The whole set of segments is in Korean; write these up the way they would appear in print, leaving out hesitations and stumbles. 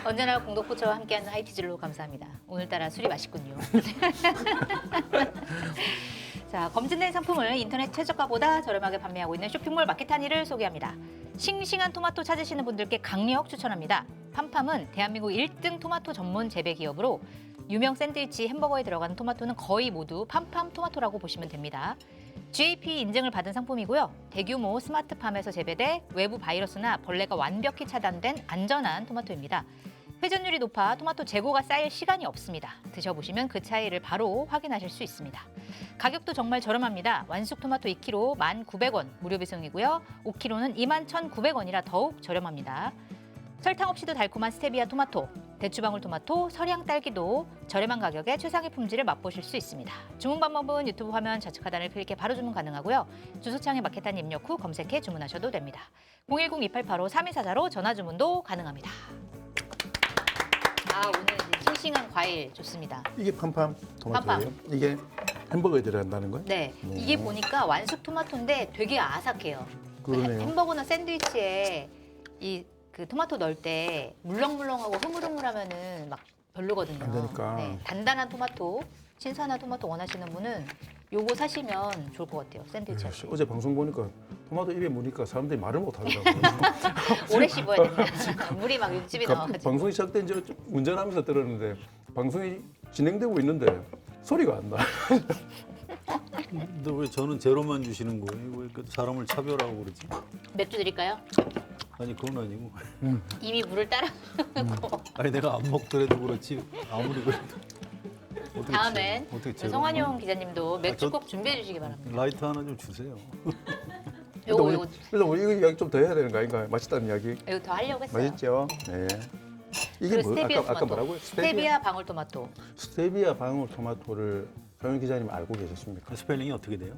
언제나 공덕포차와 함께하는 하이티즐로 감사합니다. 오늘따라 술이 맛있군요. 자, 검증된 상품을 인터넷 최저가보다 저렴하게 판매하고 있는 쇼핑몰 마켓하니를 소개합니다. 싱싱한 토마토 찾으시는 분들께 강력 추천합니다. 팜팜은 대한민국 1등 토마토 전문 재배 기업으로 유명 샌드위치, 햄버거에 들어가는 토마토는 거의 모두 팜팜 토마토라고 보시면 됩니다. GAP 인증을 받은 상품이고요. 대규모 스마트팜에서 재배돼 외부 바이러스나 벌레가 완벽히 차단된 안전한 토마토입니다. 회전율이 높아 토마토 재고가 쌓일 시간이 없습니다. 드셔보시면 그 차이를 바로 확인하실 수 있습니다. 가격도 정말 저렴합니다. 완숙 토마토 2kg 1,900원 무료 배송이고요. 5kg는 21,900원이라 더욱 저렴합니다. 설탕 없이도 달콤한 스테비아 토마토, 대추방울 토마토, 서량 딸기도 저렴한 가격에 최상의 품질을 맛보실 수 있습니다. 주문 방법은 유튜브 화면 좌측 하단을 클릭해 바로 주문 가능하고요. 주소창에 마켓한 입력 후 검색해 주문하셔도 됩니다. 010-2885-3244로 전화 주문도 가능합니다. 아, 오늘 이제 싱싱한 과일 좋습니다. 이게 팜팜 토마토예요? 팜팜. 이게 햄버거에 들어간다는 거예요? 네, 이게 보니까 완숙 토마토인데 되게 아삭해요. 그러네요. 햄버거나 샌드위치에 그 토마토 넣을 때 물렁물렁하고 흐물흐물하면은 막 별로거든요. 안 되니까. 네, 단단한 토마토, 신선한 토마토 원하시는 분은 요거 사시면 좋을 것 같아요. 샌드위치 할 때. 어제 방송 보니까 토마토 입에 무니까 사람들이 말을 못 하더라고요. 오래 씹어야 됩니다. 물이 막 육즙이 나와가지고. 방송이 시작된 지 운전하면서 들었는데 방송이 진행되고 있는데 소리가 안 나. 근데 왜 저는 제로만 주시는 거예요? 왜 이렇게 사람을 차별하고 그러지? 맥주 드릴까요? 아니 그건 아니고. 이미 물을 따라. 아니 내가 안 먹더라도 그렇지 아무리 그래도. 어떻게 다음엔 어떻게 제로? 성환용 기자님도 맥주 저- 꼭 준비해 주시기 바랍니다. 라이트 하나 좀 주세요. 요거 일단 우리 이거 이야기 좀 더 해야 되는 거 아닌가요? 맛있다는 이야기. 이거 더 하려고 했어요. 맛있죠? 네. 이게 그리고 뭐 스테비아 아까 토마토. 뭐라고요? 스테비아 방울토마토. 스테비아 방울토마토를 서영 기자님 알고 계셨습니까? 스펠링이 어떻게 돼요?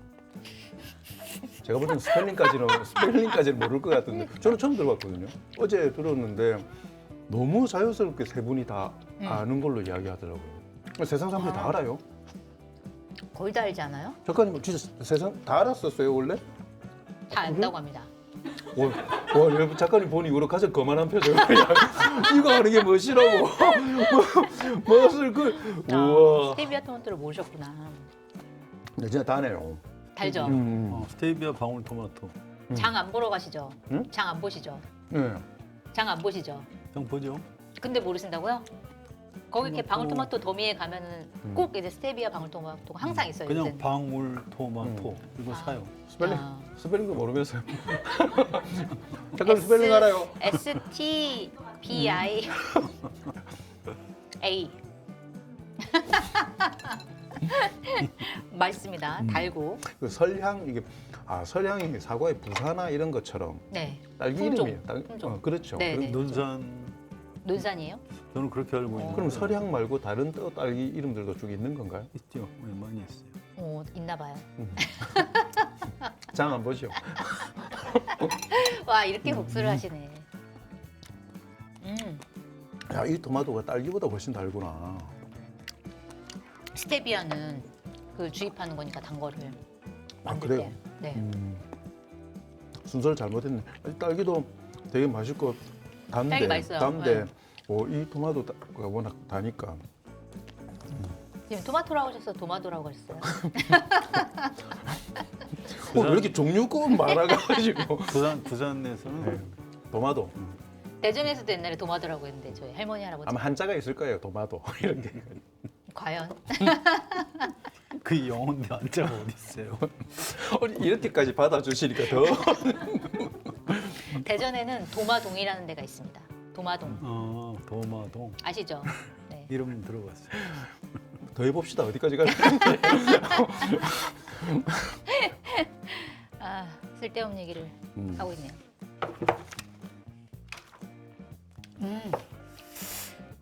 제가 볼 때는 스펠링까지는 모를 것 같은데 저는 처음 들어봤거든요. 어제 들었는데 너무 자연스럽게 세 분이 다 아는 걸로 이야기하더라고요. 세상 사람들이 다 알아요. 거의 다 알지 않아요? 작가님 진짜 세상 다 알았었어요 원래? 다 안다고 합니다. 와, 여러분 작가님 보니 이후로 가장 거만한 표정을 이거 하는 게 멋이라고 멋을 우와 스테비아 토마토를 모르셨구나. 네, 진짜 다네요. 달죠? 스테비아 방울토마토. 장 안 보러 가시죠? 응? 장 안 보시죠? 네. 장 안 보시죠? 형 보죠? 근데 모르신다고요? 거기 이렇게 방울토마토 더미에 가면은 꼭 이제 스테비아 방울토마토가 항상 있어요. 그냥 요새는. 방울토마토 이거 사요. 스펠링 아. 스펠링도 모르면서요. 작가님 스펠링 알아요? STBI A 맛있습니다. 달고. 그 설향 이게 설향이 사과의 부사나 이런 것처럼 네. 딸기 품종, 이름이에요. 품종. 그렇죠. 네, 그럼, 네. 논산 논산이에요? 저는 그렇게 알고 있는데. 그럼 설향 말고 다른 딸기 이름들도 쭉 있는 건가요? 있죠. 네, 많이 있어요. 있나 봐요. 장 안 보죠. 와, 이렇게 복수를 하시네. 야, 이 토마토가 딸기보다 훨씬 달구나. 스테비아는 그 주입하는 거니까 단 거를 만들 그래요? 때. 네. 순서를 잘못했네. 딸기도 되게 맛있고 단데, 딸기 맛있어요. 단데 이 토마토가 워낙 다니까. 지금 토마토라고 하셨어요? 도마도라고 하셨어요? 왜 이렇게 종류가 많아가지고. 부산에서는 네. 도마도. 대전에서도 옛날에 도마도라고 했는데 저희 할머니 할아버지 아마 한자가 있을 거예요. 도마도 이런 게. 과연? 그 영혼데 한자가 어디 있어요? 이렇게까지 받아주시니까 더. 대전에는 도마동이라는 데가 있습니다. 도마동 도마동 아시죠? 네. 이름 들어봤어요. 더 해봅시다. 어디까지 가요? 아, 쓸데없는 얘기를 하고 있네요.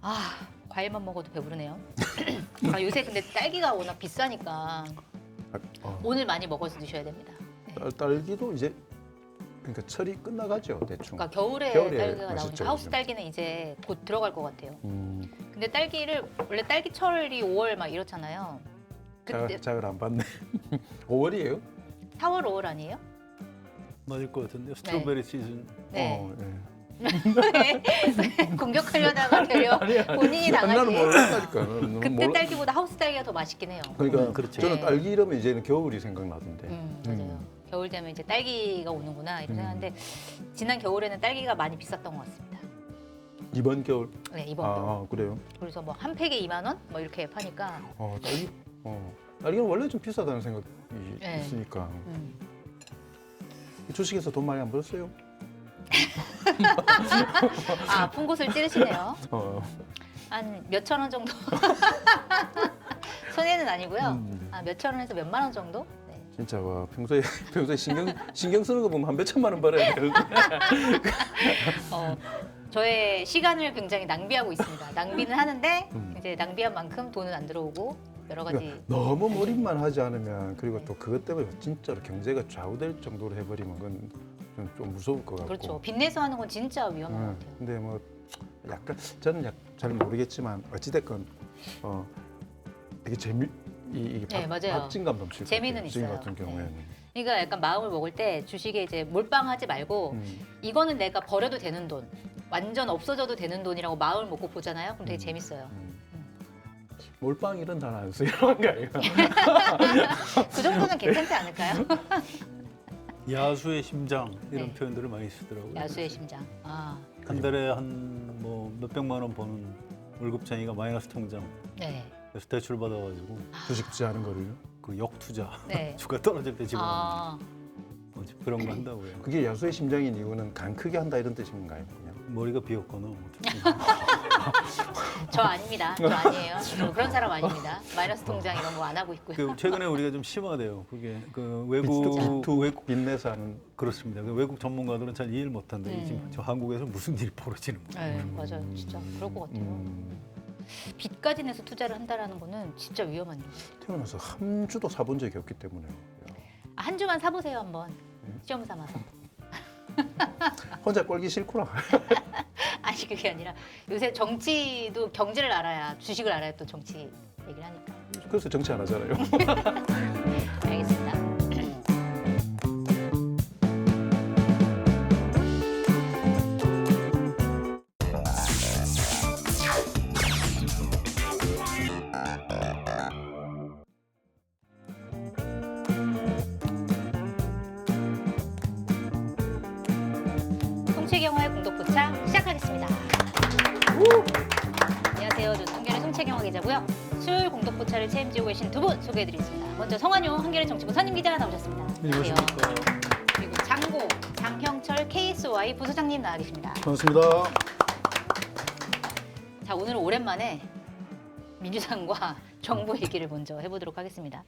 아, 과일만 먹어도 배부르네요. 요새 근데 딸기가 워낙 비싸니까 오늘 많이 먹어서 드셔야 됩니다. 네. 딸기도 이제 그러니까 철이 끝나가죠 대충. 그러니까 겨울에 딸기가 맛있죠, 나오니까 하우스 요즘. 딸기는 이제 곧 들어갈 것 같아요. 음, 근데 딸기를 원래 딸기철이 5월 막 이렇잖아요. 근데 잘 안 봤네. 5월이에요? 4월, 5월 아니에요? 맞을 것 같은데 스트로베리 시즌. 네. 네. 왜? 공격하려다가 되려 본인이 나는 당하지. 모르겠다니까. 그때 딸기보다 하우스 딸기가 더 맛있긴 해요. 그러니까 그렇죠. 저는 네. 딸기 이러면 이제는 겨울이 생각나던데. 맞아요. 겨울 되면 이제 딸기가 오는구나 이런 음. 생각하는데 지난 겨울에는 딸기가 많이 비쌌던 것 같습니다. 이번 겨울. 네, 이번 겨울. 아, 그래요? 그래서 뭐 한 팩에 2만 원? 뭐 이렇게 파니까 딸기. 딸기는 원래 좀 비싸다는 생각이 네. 있으니까. 음. 주식에서 돈 많이 안 벌었어요? 아, 아픈 곳을 찌르시네요. 어. 한 몇천 원 정도. 손해는 아니고요. 음. 몇천 원에서 몇만 원 정도? 네. 진짜 와 평소에 신경 쓰는 거 보면 한 몇천만 원 벌어야 되는데. 저의 시간을 굉장히 낭비하고 있습니다. 낭비는 하는데 음. 이제 낭비한 만큼 돈은 안 들어오고 여러 가지. 그러니까 너무 몰입만 하지 않으면 그리고 또 그것 때문에 진짜로 경제가 좌우될 정도로 해버리면 그건 좀 무서울 것 같고. 그렇죠. 빚내서 하는 건 진짜 위험한 것 같아요. 근데 뭐 약간 저는 잘 모르겠지만 어찌됐건 되게 이게 네, 맞아요. 박진감 넘칠 것 재미는 같아요. 지금 있어요. 같은 경우에는. 그러니까 약간 마음을 먹을 때 주식에 이제 몰빵하지 말고 이거는 내가 버려도 되는 돈, 완전 없어져도 되는 돈이라고 마음을 먹고 보잖아요. 그럼 되게 재밌어요. 몰빵 이런 단어 안 쓰는 거 아니에요? 그 정도는 괜찮지 않을까요? 야수의 심장 이런 네. 표현들을 많이 쓰더라고요. 야수의 심장. 아, 한 달에 한 뭐 몇백만 원 버는 월급쟁이가 마이너스 통장. 네. 그래서 대출 받아가지고 주식 투자하는 거를요? 그 역투자 네. 주가 떨어질 때 집어넣는 아, 뭐 그런 거 한다고요. 그게 야수의 심장인 이유는 간 크게 한다 이런 뜻인가요? 그냥? 머리가 비었거나 뭐 저 아닙니다. 저 아니에요. 저 그런 사람 아닙니다. 마이너스 통장 이런 거 안 하고 있고요. 그 최근에 우리가 좀 심하대요. 그게 그 외국 빚내서 하는 그렇습니다. 그 외국 전문가들은 잘 이해를 못한데 지금 저 한국에서 무슨 일이 벌어지는 거예요. 네, 맞아요. 진짜 그럴 것 같아요. 음, 빚까지 내서 투자를 한다라는 거는 진짜 위험한 일. 태어나서 한 주도 사본 적이 없기 때문에 한 주만 사보세요 한번. 시험 삼아서. 혼자 꼴기 싫구나. 아니 그게 아니라 요새 정치도 경제를 알아야 주식을 알아야 또 정치 얘기를 하니까. 그래서 정치 안 하잖아요. 알겠습니다. 송채경화의 공독포차 시작하겠습니다. 안녕하세요. 저는 한겨레 송채경화 기자고요. 수요일 공독포차를 책임지고 계신 두 분 소개해드리겠습니다. 먼저 성한용 한겨레 정치부 선임 기자 나오셨습니다. 안녕하세요. 그리고 장고 장형철 KSY 부소장님 나와 계십니다. 반갑습니다. 자, 오늘은 오랜만에 민주당과 정부 얘기를 먼저 해보도록 하겠습니다.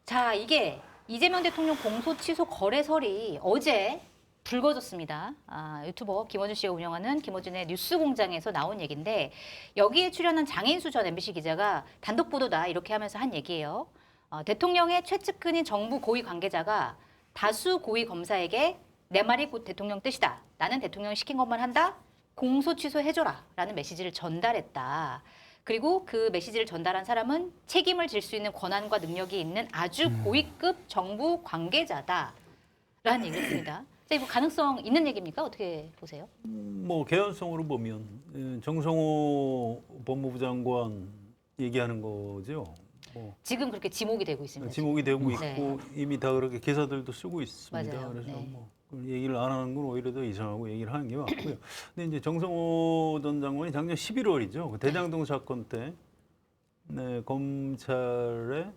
자, 이게 이재명 대통령 공소 취소 거래설이 어제 불거졌습니다. 유튜버 김어준 씨가 운영하는 김어준의 뉴스공장에서 나온 얘기인데 여기에 출연한 장인수 전 MBC 기자가 단독 보도다 이렇게 하면서 한 얘기예요. 대통령의 최측근인 정부 고위 관계자가 다수 고위 검사에게 내 말이 곧 대통령 뜻이다. 나는 대통령이 시킨 것만 한다. 공소 취소해줘라 라는 메시지를 전달했다. 그리고 그 메시지를 전달한 사람은 책임을 질 수 있는 권한과 능력이 있는 아주 고위급 정부 관계자다 라는 얘기였습니다. 자, 이거 가능성 있는 얘기입니까? 어떻게 보세요? 뭐 개연성으로 보면 정성호 법무부 장관 얘기하는 거죠. 뭐 지금 그렇게 지목이 되고 있습니다. 지목이 되고 있고 네. 이미 다 그렇게 기사들도 쓰고 있습니다. 맞아요. 그래서 네. 뭐 그걸 얘기를 안 하는 건 오히려 더 이상하고 얘기를 하는 게 맞고요. 근데 이제 정성호 전 장관이 작년 11월이죠. 그 대장동 사건 때 네, 검찰에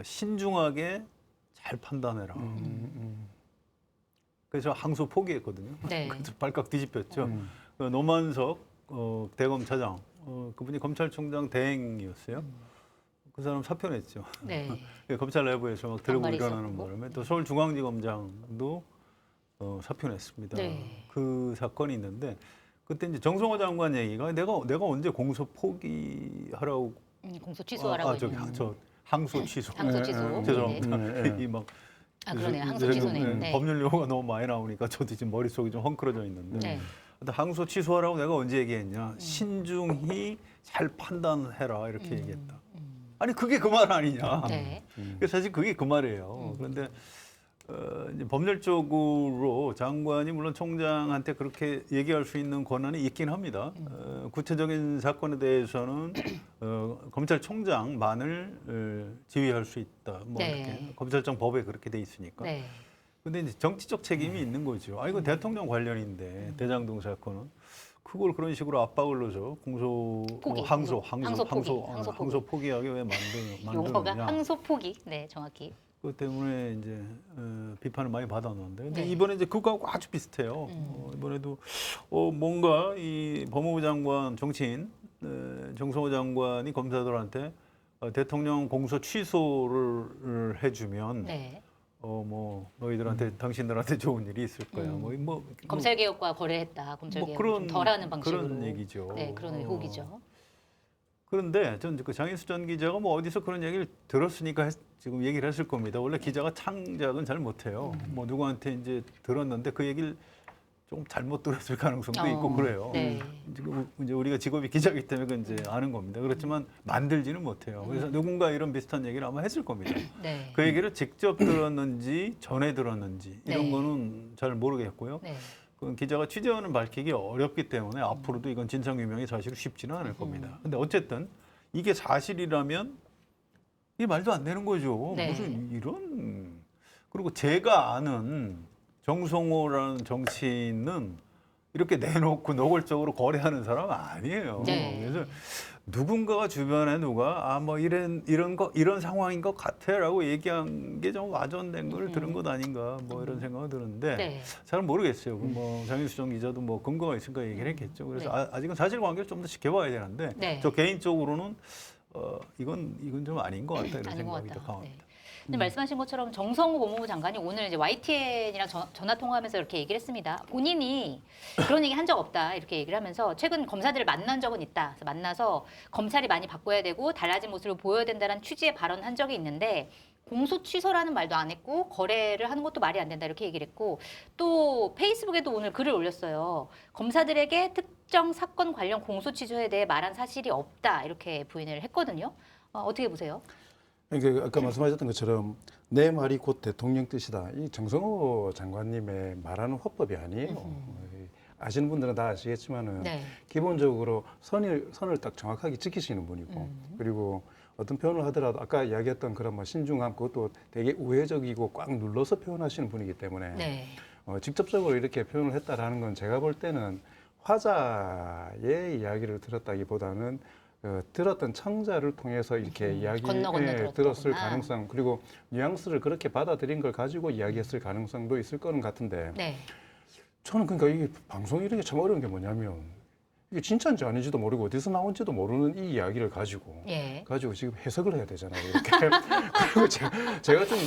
신중하게 잘 판단해라. 그래서 항소 포기했거든요. 네. 그래서 발칵 뒤집혔죠. 그 노만석 대검차장 그분이 검찰총장 대행이었어요. 그 사람 사표냈죠. 네. 검찰 내부에서 막 들고 반발이 일어나는 있었고. 바람에 또 서울중앙지검장도 사표냈습니다. 네. 그 사건이 있는데 그때 이제 정성호 장관 얘기가 내가 언제 공소 포기하라고 공소 취소하라고 저기 했는데. 저 항소 취소. 항소 취소. 죄송합니다. 네. 이 막 그러네요. 항소 요즘, 취소는. 네. 법률 용어가 너무 많이 나오니까 저도 지금 머릿속이 좀 헝클어져 있는데 네. 근데 항소 취소하라고 내가 언제 얘기했냐. 신중히 잘 판단해라 이렇게 얘기했다. 아니 그게 그 말 아니냐. 네. 사실 그게 그 말이에요. 그런데 이제 법률적으로 장관이 물론 총장한테 그렇게 얘기할 수 있는 권한이 있긴 합니다. 구체적인 사건에 대해서는 검찰총장만을 지휘할 수 있다. 뭐 네. 이렇게 검찰청 법에 그렇게 돼 있으니까. 네. 근데 이제 정치적 책임이 있는 거죠. 아 이거 대통령 관련인데 대장동 사건은 그걸 그런 식으로 압박을 넣어서 공소 포기. 항소 항소 포기하게 왜 용어가 만드느냐. 항소 포기. 네, 정확히. 그것 때문에 이제 비판을 많이 받아놓는데 근데 네. 이번에 이제 그거하고 아주 비슷해요. 이번에도 뭔가 이 법무부 장관 정치인 정성호 장관이 검사들한테 대통령 공소 취소를 해주면 네. 뭐 너희들한테 당신들한테 좋은 일이 있을 거야. 검찰 개혁과 거래했다. 검찰 개혁 그런 좀 덜하는 방식으로. 그런 얘기죠. 네, 그런 의혹이죠. 그런데 전 그 장인수 전 기자가 뭐 어디서 그런 얘기를 들었으니까 지금 얘기를 했을 겁니다. 원래 기자가 창작은 잘 못해요. 뭐 누구한테 이제 들었는데 그 얘기를 좀 잘못 들었을 가능성도 있고 그래요. 네. 이제 우리가 직업이 기자이기 때문에 그건 이제 아는 겁니다. 그렇지만 만들지는 못해요. 그래서 누군가 이런 비슷한 얘기를 아마 했을 겁니다. 네. 그 얘기를 직접 들었는지 전에 들었는지 이런 네. 거는 잘 모르겠고요. 네. 그 기자가 취재원을 밝히기 어렵기 때문에 앞으로도 이건 진상규명이 사실 쉽지는 않을 겁니다. 근데 어쨌든 이게 사실이라면 이게 말도 안 되는 거죠. 네. 무슨 이런. 그리고 제가 아는 정성호라는 정치인은 이렇게 내놓고 노골적으로 거래하는 사람 아니에요. 네. 그래서 누군가가 주변에 누가 뭐 이런 상황인 것 같아라고 얘기한 게 좀 와전된 걸 들은 것 아닌가 뭐 이런 생각이 드는데 네. 잘 모르겠어요. 뭐 장인수 전 기자도 뭐 근거가 있으니까 얘기를 했겠죠. 그래서 네. 아직은 사실관계를 좀 더 지켜봐야 되는데 네. 저 개인적으로는 이건 좀 아닌 것 같다 이런 아닌 것 생각이 더 같다. 강합니다. 네. 근데 말씀하신 것처럼 정성호 법무부 장관이 오늘 이제 YTN이랑 전화 통화하면서 이렇게 얘기를 했습니다. 본인이 그런 얘기 한 적 없다 이렇게 얘기를 하면서 최근 검사들을 만난 적은 있다. 그래서 만나서 검찰이 많이 바꿔야 되고 달라진 모습을 보여야 된다는 취지의 발언한 적이 있는데 공소 취소라는 말도 안 했고 거래를 하는 것도 말이 안 된다 이렇게 얘기를 했고 또 페이스북에도 오늘 글을 올렸어요. 검사들에게 특정 사건 관련 공소 취소에 대해 말한 사실이 없다 이렇게 부인을 했거든요. 어떻게 보세요? 그러니까 아까 말씀하셨던 것처럼 내 말이 곧 대통령 뜻이다. 이 정성호 장관님의 말하는 화법이 아니에요. 아시는 분들은 다 아시겠지만은 네. 기본적으로 선을 딱 정확하게 지키시는 분이고 그리고 어떤 표현을 하더라도 아까 이야기했던 그런 뭐 신중함 그것도 되게 우회적이고 꽉 눌러서 표현하시는 분이기 때문에 네. 직접적으로 이렇게 표현을 했다라는 건 제가 볼 때는 화자의 이야기를 들었다기보다는 들었던 청자를 통해서 이렇게 건너 들었을 들었구나. 가능성 그리고 뉘앙스를 그렇게 받아들인 걸 가지고 이야기했을 가능성도 있을 거는 같은데 네. 저는 그러니까 이게 방송이 이렇게 참 어려운 게 뭐냐면 이게 진짜인지 아닌지도 모르고 어디서 나온지도 모르는 이 이야기를 가지고 예. 지금 해석을 해야 되잖아요. 이렇게 그리고 제가 좀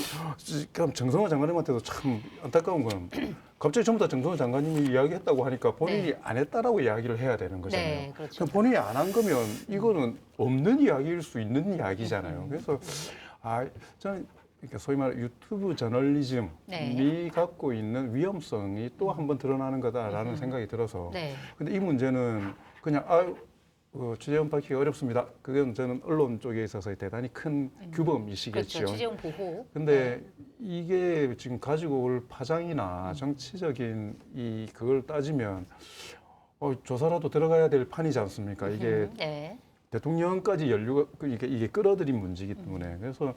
정성호 장관님한테도 참 안타까운 건 갑자기 전부 다 정성호 장관님이 이야기했다고 하니까 본인이 네. 안 했다라고 이야기를 해야 되는 거잖아요. 네, 그렇죠. 그럼 본인이 안 한 거면 이거는 없는 이야기일 수 있는 이야기잖아요. 그래서 저는 그러니까 소위 말해 유튜브 저널리즘이 네. 갖고 있는 위험성이 또 한 번 드러나는 거다라는 생각이 들어서 네. 근데 이 문제는 그냥 취재원 밝히기 어렵습니다. 그건 저는 언론 쪽에 있어서 대단히 큰 규범이시겠죠. 그렇죠. 취재원 보호. 근데 이게 지금 가지고 올 파장이나 정치적인 그걸 따지면 조사라도 들어가야 될 판이지 않습니까? 이게 네. 대통령까지 이게 끌어들인 문제이기 때문에 그래서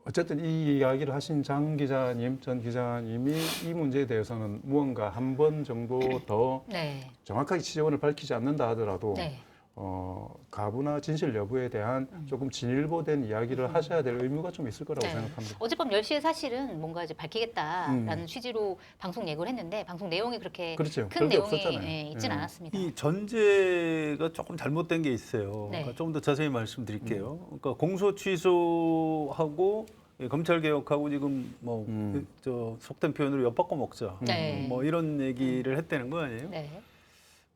어쨌든 이 이야기를 하신 전 기자님이 이 문제에 대해서는 무언가 한 번 정도 더 네. 정확하게 취재원을 밝히지 않는다 하더라도 네. 가부나 진실 여부에 대한 조금 진일보된 이야기를 하셔야 될 의무가 좀 있을 거라고 네. 생각합니다. 어젯밤 10시에 사실은 뭔가 이제 밝히겠다라는 취지로 방송 예고를 했는데 방송 내용이 그렇게 그렇죠. 큰 별게 내용이 없었잖아요. 있진 네. 않았습니다. 이 전제가 조금 잘못된 게 있어요. 네. 그러니까 좀 더 자세히 말씀드릴게요. 그러니까 공소 취소하고 검찰 개혁하고 지금 뭐 저 속된 표현으로 엿바꿔 먹자. 네. 뭐 이런 얘기를 했다는 거 아니에요? 네.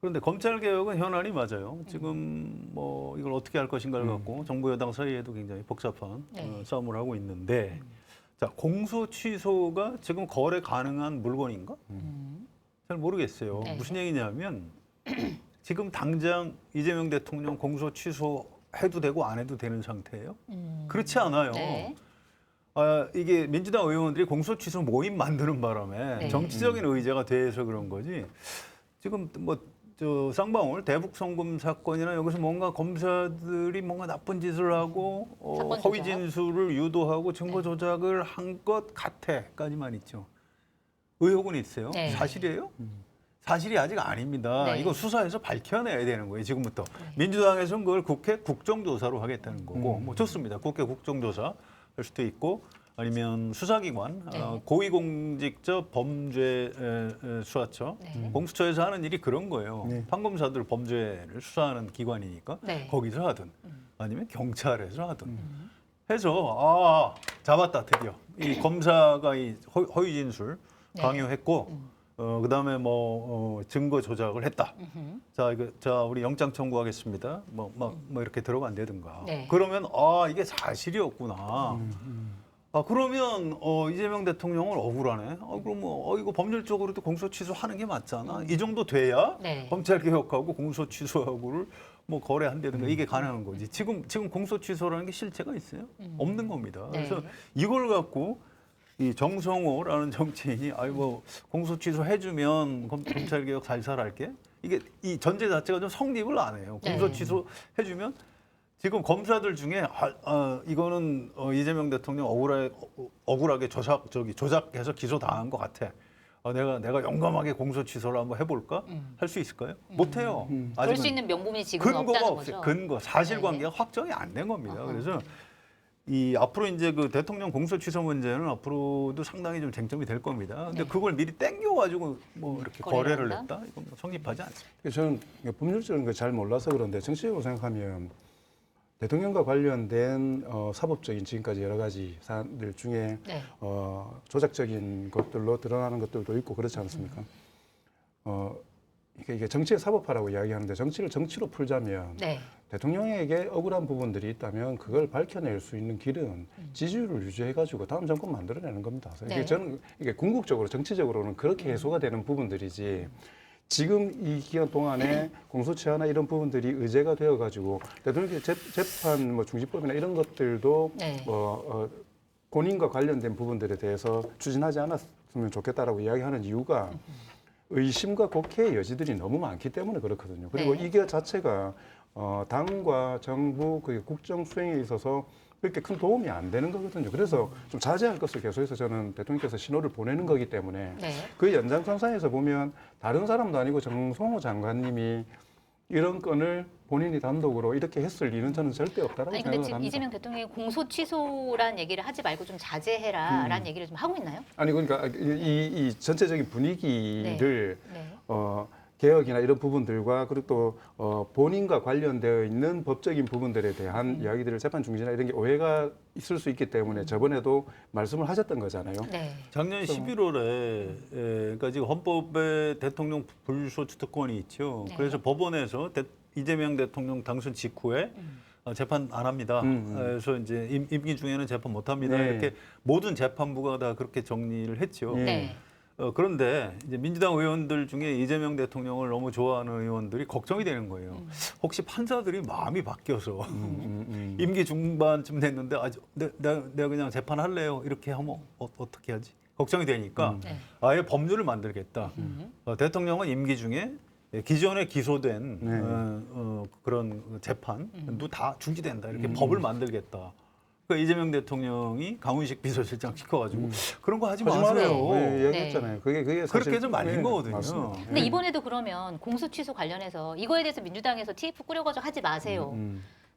그런데 검찰 개혁은 현안이 맞아요. 지금 뭐 이걸 어떻게 할 것인가를 갖고 정부 여당 사이에도 굉장히 복잡한 네. 싸움을 하고 있는데 자 공소 취소가 지금 거래 가능한 물건인가? 잘 모르겠어요. 네. 무슨 얘기냐면 지금 당장 이재명 대통령 공소 취소해도 되고 안 해도 되는 상태예요? 그렇지 않아요. 네. 이게 민주당 의원들이 공소취소 모임 만드는 바람에 네. 정치적인 의제가 돼서 그런 거지. 지금 뭐 저 쌍방울 대북 송금 사건이나 여기서 뭔가 검사들이 뭔가 나쁜 짓을 하고 사건 허위 조작? 진술을 유도하고 증거 조작을 한 것 같아까지만 있죠. 의혹은 있어요. 네. 사실이에요? 사실이 아직 아닙니다. 네. 이거 수사해서 밝혀내야 되는 거예요. 지금부터. 민주당에서는 그걸 국회 국정조사로 하겠다는 거고 뭐 좋습니다. 국회 국정조사 할 수도 있고 아니면 수사기관, 네. 고위공직자 범죄 수사처, 네. 공수처에서 하는 일이 그런 거예요. 네. 판검사들 범죄를 수사하는 기관이니까 네. 거기서 하든 아니면 경찰에서 하든 해서 잡았다 드디어 이 검사가 이 허위 진술 네. 강요했고 그다음에 증거 조작을 했다. 자 우리 영장 청구하겠습니다. 뭐 이렇게 들어간다든가. 네. 그러면 이게 사실이었구나. 그러면 이재명 대통령은 억울하네. 그럼 이거 법률적으로도 공소 취소하는 게 맞잖아. 이 정도 돼야 네. 검찰 개혁하고 공소 취소하고를 뭐 거래한다든가 이게 가능한 거지. 지금 공소 취소라는 게 실체가 있어요? 없는 겁니다. 네. 그래서 이걸 갖고 이 정성호라는 정치인이 공소 취소 해주면 검찰 개혁 살살 할게. 이게 이 전제 자체가 좀 성립을 안 해요. 공소 네. 취소 해주면 지금 검사들 중에 이거는 이재명 대통령 억울하게 조작해서 기소 당한 것 같아. 내가 용감하게 공소 취소를 한번 해볼까? 할 수 있을까요? 못해요. 그럴 수 있는 명분이 지금 근거가 없다는 없어요. 거죠. 근거, 사실관계가 확정이 안 된 겁니다. 그래서 이 앞으로 이제 그 대통령 공소 취소 문제는 앞으로도 상당히 좀 쟁점이 될 겁니다. 근데 네. 그걸 미리 땡겨가지고 뭐 이렇게 거래를 거래를 한다? 했다? 이건 뭐 성립하지 않습니다. 저는 법률적인 걸 잘 몰라서 그런데 정치적으로 생각하면 대통령과 관련된 사법적인 지금까지 여러 가지 사안들 중에 네. 조작적인 것들로 드러나는 것들도 있고 그렇지 않습니까? 이게 정치의 사법화라고 이야기하는데 정치를 정치로 풀자면 네. 대통령에게 억울한 부분들이 있다면 그걸 밝혀낼 수 있는 길은 지지율을 유지해가지고 다음 정권 만들어내는 겁니다. 그래서 네. 저는 이게 궁극적으로 정치적으로는 그렇게 해소가 되는 부분들이지. 지금 이 기간 동안에 공소시효나 이런 부분들이 의제가 되어가지고 대통령 재판 뭐 중지법이나 이런 것들도 네. 본인과 관련된 부분들에 대해서 추진하지 않았으면 좋겠다라고 이야기하는 이유가 의심과 곡해의 여지들이 너무 많기 때문에 그렇거든요. 그리고 네. 이게 자체가 당과 정부 그 국정 수행에 있어서 그렇게 큰 도움이 안 되는 거거든요. 그래서 좀 자제할 것을 계속해서 저는 대통령께서 신호를 보내는 거기 때문에 네. 그 연장선상에서 보면 다른 사람도 아니고 정성호 장관님이 이런 건을 본인이 단독으로 이렇게 했을 일은 저는 절대 없다라고 아니 근데 생각을 지금 합니다. 이재명 대통령이 공소 취소란 얘기를 하지 말고 좀 자제해라라는 얘기를 좀 하고 있나요? 아니 그러니까 이 전체적인 분위기를 네. 개혁이나 이런 부분들과 그리고 또 본인과 관련되어 있는 법적인 부분들에 대한 이야기들을 재판 중지나 이런 게 오해가 있을 수 있기 때문에 저번에도 말씀을 하셨던 거잖아요. 네. 작년 11월에 그러니까 지금 헌법에 대통령 불소 주특권이 있죠. 네. 그래서 법원에서 이재명 대통령 당선 직후에 재판 안 합니다. 그래서 이제 임기 중에는 재판 못 합니다. 네. 이렇게 모든 재판부가 다 그렇게 정리를 했죠. 네. 네. 그런데 이제 민주당 의원들 중에 이재명 대통령을 너무 좋아하는 의원들이 걱정이 되는 거예요. 혹시 판사들이 마음이 바뀌어서 임기 중반쯤 됐는데 내가 그냥 재판할래요 이렇게 하면 어떻게 하지? 걱정이 되니까 네. 아예 법률을 만들겠다. 대통령은 임기 중에 기존에 기소된 그런 재판도 다 중지된다. 이렇게 법을 만들겠다. 그러니까 이재명 대통령이 강훈식 비서실장 시켜가지고 그런 거 하지 마세요. 네, 이야기했잖아요. 그게 사실 그렇게 좀 말린 네, 거거든요. 맞습니다. 근데 이번에도 그러면 공소 취소 관련해서 이거에 대해서 민주당에서 TF 꾸려가지고 하지 마세요.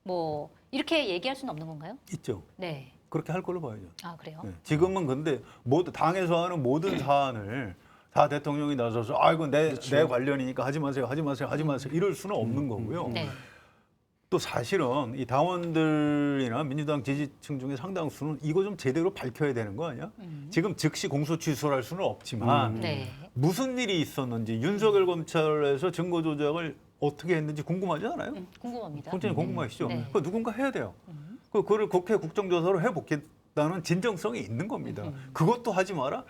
뭐 이렇게 얘기할 수는 없는 건가요? 있죠. 네. 그렇게 할 걸로 봐야죠. 아 그래요? 네. 지금은 근데 당에서 하는 모든 사안을 다 대통령이 나서서 이건 내 관련이니까 하지 마세요 이럴 수는 없는 거고요. 네. 또 사실은 이 당원들이나 민주당 지지층 중에 상당수는 이거 좀 제대로 밝혀야 되는 거 아니야? 지금 즉시 공소 취소를 할 수는 없지만 네. 무슨 일이 있었는지 윤석열 검찰에서 증거 조작을 어떻게 했는지 궁금하지 않아요? 궁금합니다. 굉장히 궁금하시죠? 네. 그거 누군가 해야 돼요. 그거를 국회 국정조사로 해보겠다는 진정성이 있는 겁니다. 그것도 하지 마라?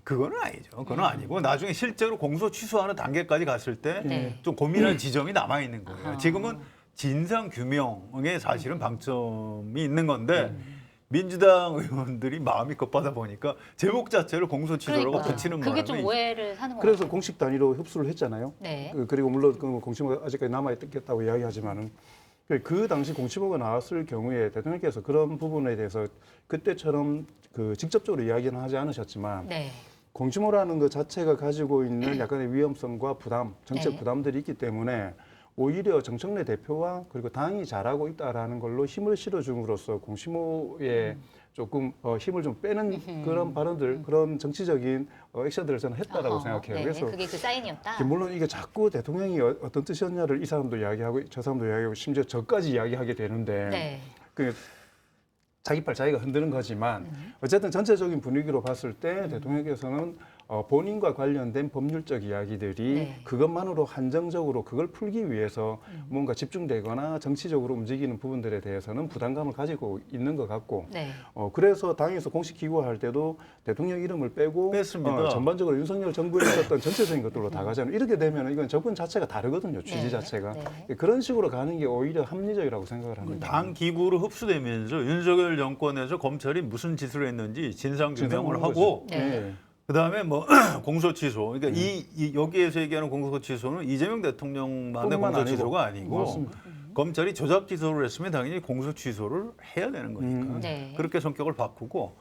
그거는 아니죠. 그건 아니고 나중에 실제로 공소 취소하는 단계까지 갔을 때 좀 네. 고민할 지점이 남아 있는 거예요. 아하. 지금은 진상 규명에 사실은 방점이 있는 건데 민주당 의원들이 마음이 급하다 보니까 제목 자체를 공소취소라고 그러니까. 붙이는 그게 바람에 좀 오해를 사는 거 그래서 같아요. 공식 단위로 흡수를 했잖아요. 네. 그리고 물론 그 공시보가 아직까지 남아있겠다고 이야기하지만은 그 당시 공시보가 나왔을 경우에 대통령께서 그런 부분에 대해서 그때처럼 그 직접적으로 이야기는 하지 않으셨지만 네. 공시보라는 것 자체가 가지고 있는 약간의 위험성과 부담, 정책 네. 부담들이 있기 때문에 오히려 정청래 대표와 그리고 당이 잘하고 있다라는 걸로 힘을 실어줌으로써 공시모에 조금 힘을 좀 빼는 그런 발언들, 그런 정치적인 액션들을 저는 했다라고 어허, 생각해요. 네. 그래서 그게 그 사인이었다. 물론 이게 자꾸 대통령이 어떤 뜻이었냐를 이 사람도 이야기하고 저 사람도 이야기하고 심지어 저까지 이야기하게 되는데 네. 그 자기 팔 자기가 흔드는 거지만 어쨌든 전체적인 분위기로 봤을 때 대통령께서는 본인과 관련된 법률적 이야기들이 네. 그것만으로 한정적으로 그걸 풀기 위해서 뭔가 집중되거나 정치적으로 움직이는 부분들에 대해서는 부담감을 가지고 있는 것 같고 네. 그래서 당에서 공식 기구화할 때도 대통령 이름을 빼고 뺐습니다. 전반적으로 윤석열 정부에 있었던 전체적인 것들로 다 가잖아요. 이렇게 되면 이건 접근 자체가 다르거든요. 취지 네. 자체가. 네. 그런 식으로 가는 게 오히려 합리적이라고 생각을 합니다. 당 기구로 흡수되면서 윤석열 정권에서 검찰이 무슨 짓을 했는지 진상 규명을 하고 네. 네. 그다음에 뭐 공소 취소. 그러니까 이 여기에서 얘기하는 공소 취소는 이재명 대통령만의 뿐만 공소 취소가 아니고 맞습니다. 검찰이 조작 기소를 했으면 당연히 공소 취소를 해야 되는 거니까. 네. 그렇게 성격을 바꾸고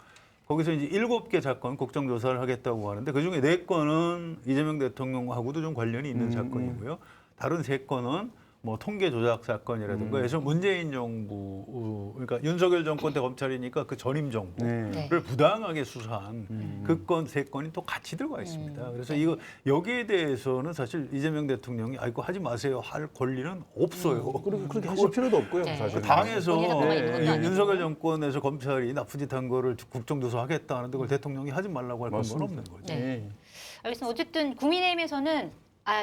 거기서 이제 7개 사건 국정조사를 하겠다고 하는데 그중에 4건은 이재명 대통령하고도 좀 관련이 있는 사건이고요. 다른 3건은 뭐 통계 조작 사건이라든가 해서 문재인 정부 그러니까 윤석열 정권 때 검찰이니까 그 전임 정부를 네. 네. 부당하게 수사한 그 건 3건이 또 같이 들어가 있습니다. 그래서 이거 여기에 대해서는 사실 이재명 대통령이 아이고 하지 마세요 할 권리는 없어요. 그렇게 하실 필요도 없고요, 네. 사실은. 당에서 본인 사건만 있는 것도 아니고. 윤석열 정권에서 검찰이 나쁜 짓 한 거를 국정조사 하겠다 하는데 그걸 대통령이 하지 말라고 할 건 맞습니다. 없는 거죠. 네. 네. 알겠습니다. 어쨌든 국민의힘에서는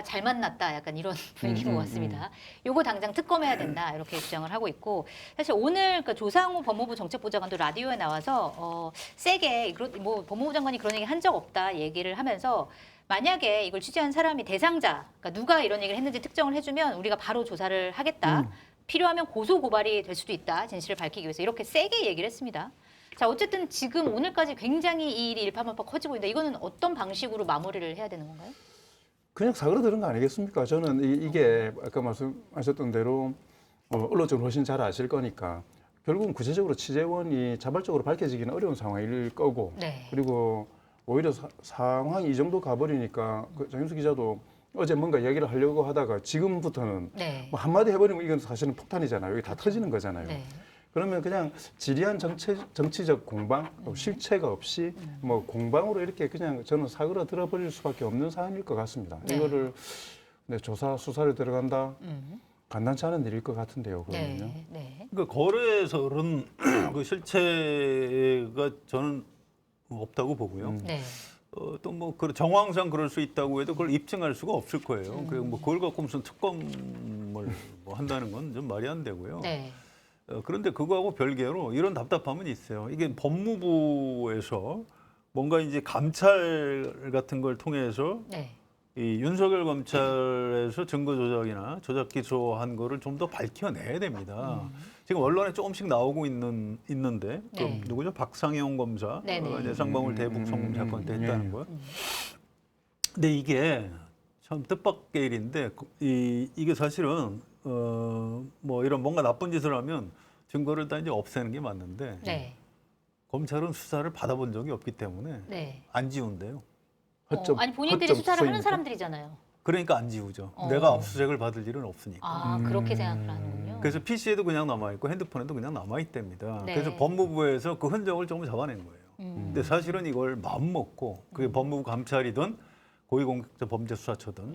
잘 만났다. 약간 이런 분위기인 것 같습니다. 요거 당장 특검해야 된다. 이렇게 주장을 하고 있고 사실 오늘 그러니까 조상우 법무부 정책보좌관도 라디오에 나와서 세게 뭐 법무부 장관이 그런 얘기 한 적 없다 얘기를 하면서 만약에 이걸 취재한 사람이 대상자, 그러니까 누가 이런 얘기를 했는지 특정을 해주면 우리가 바로 조사를 하겠다. 필요하면 고소 고발이 될 수도 있다. 진실을 밝히기 위해서 이렇게 세게 얘기를 했습니다. 자, 어쨌든 지금 오늘까지 굉장히 이 일이 일파만파 커지고 있는데 이거는 어떤 방식으로 마무리를 해야 되는 건가요? 그냥 사그러드는 거 아니겠습니까? 저는 이게 아까 말씀하셨던 대로 언론적으로 훨씬 잘 아실 거니까 결국은 구체적으로 취재원이 자발적으로 밝혀지기는 어려운 상황일 거고 네. 그리고 오히려 상황이 이 정도 가버리니까 장윤수 기자도 어제 뭔가 이야기를 하려고 하다가 지금부터는 네. 뭐 한마디 해버리면 이건 사실은 폭탄이잖아요. 여기 다 터지는 거잖아요. 네. 그러면 그냥 지리한 정치적 공방, 실체가 없이 뭐 공방으로 이렇게 그냥 저는 사그러들어 버릴 수밖에 없는 사안일 것 같습니다. 네. 이거를 조사 수사를 들어간다. 간단치 않은 일일 것 같은데요. 그러면요. 네. 네. 그러니까 거래설은 그 실체가 저는 없다고 보고요. 네. 또 뭐 정황상 그럴 수 있다고 해도 그걸 입증할 수가 없을 거예요. 그리고 뭐 그걸 갖고 무슨 특검을 뭐 한다는 건 좀 말이 안 되고요. 네. 그런데 그거하고 별개로 이런 답답함은 있어요. 이게 법무부에서 뭔가 이제 감찰 같은 걸 통해서 네. 이 윤석열 검찰에서 증거 조작이나 조작 기소한 거를 좀 더 밝혀내야 됩니다. 지금 언론에 조금씩 나오고 있는데 그 네. 누구죠? 박상영 검사 네네. 이제 쌍방울 대북 성범 사건 때 했다는 예. 거요. 근데 이게 참 뜻밖의 일인데 이게 사실은 뭐 이런 뭔가 나쁜 짓을 하면 증거를 다 이제 없애는 게 맞는데 네. 검찰은 수사를 받아본 적이 없기 때문에 네. 안 지운대요. 아니 본인들이 허점 수사를 하는 수사입니까? 사람들이잖아요. 그러니까 안 지우죠. 어. 내가 압수수색을 받을 일은 없으니까. 아 그렇게 생각을 하는군요. 그래서 PC에도 그냥 남아있고 핸드폰에도 그냥 남아있답니다. 네. 그래서 법무부에서 그 흔적을 조금 잡아낸 거예요. 근데 사실은 이걸 마음먹고 그게 법무부 감찰이든 고위공직자 범죄수사처든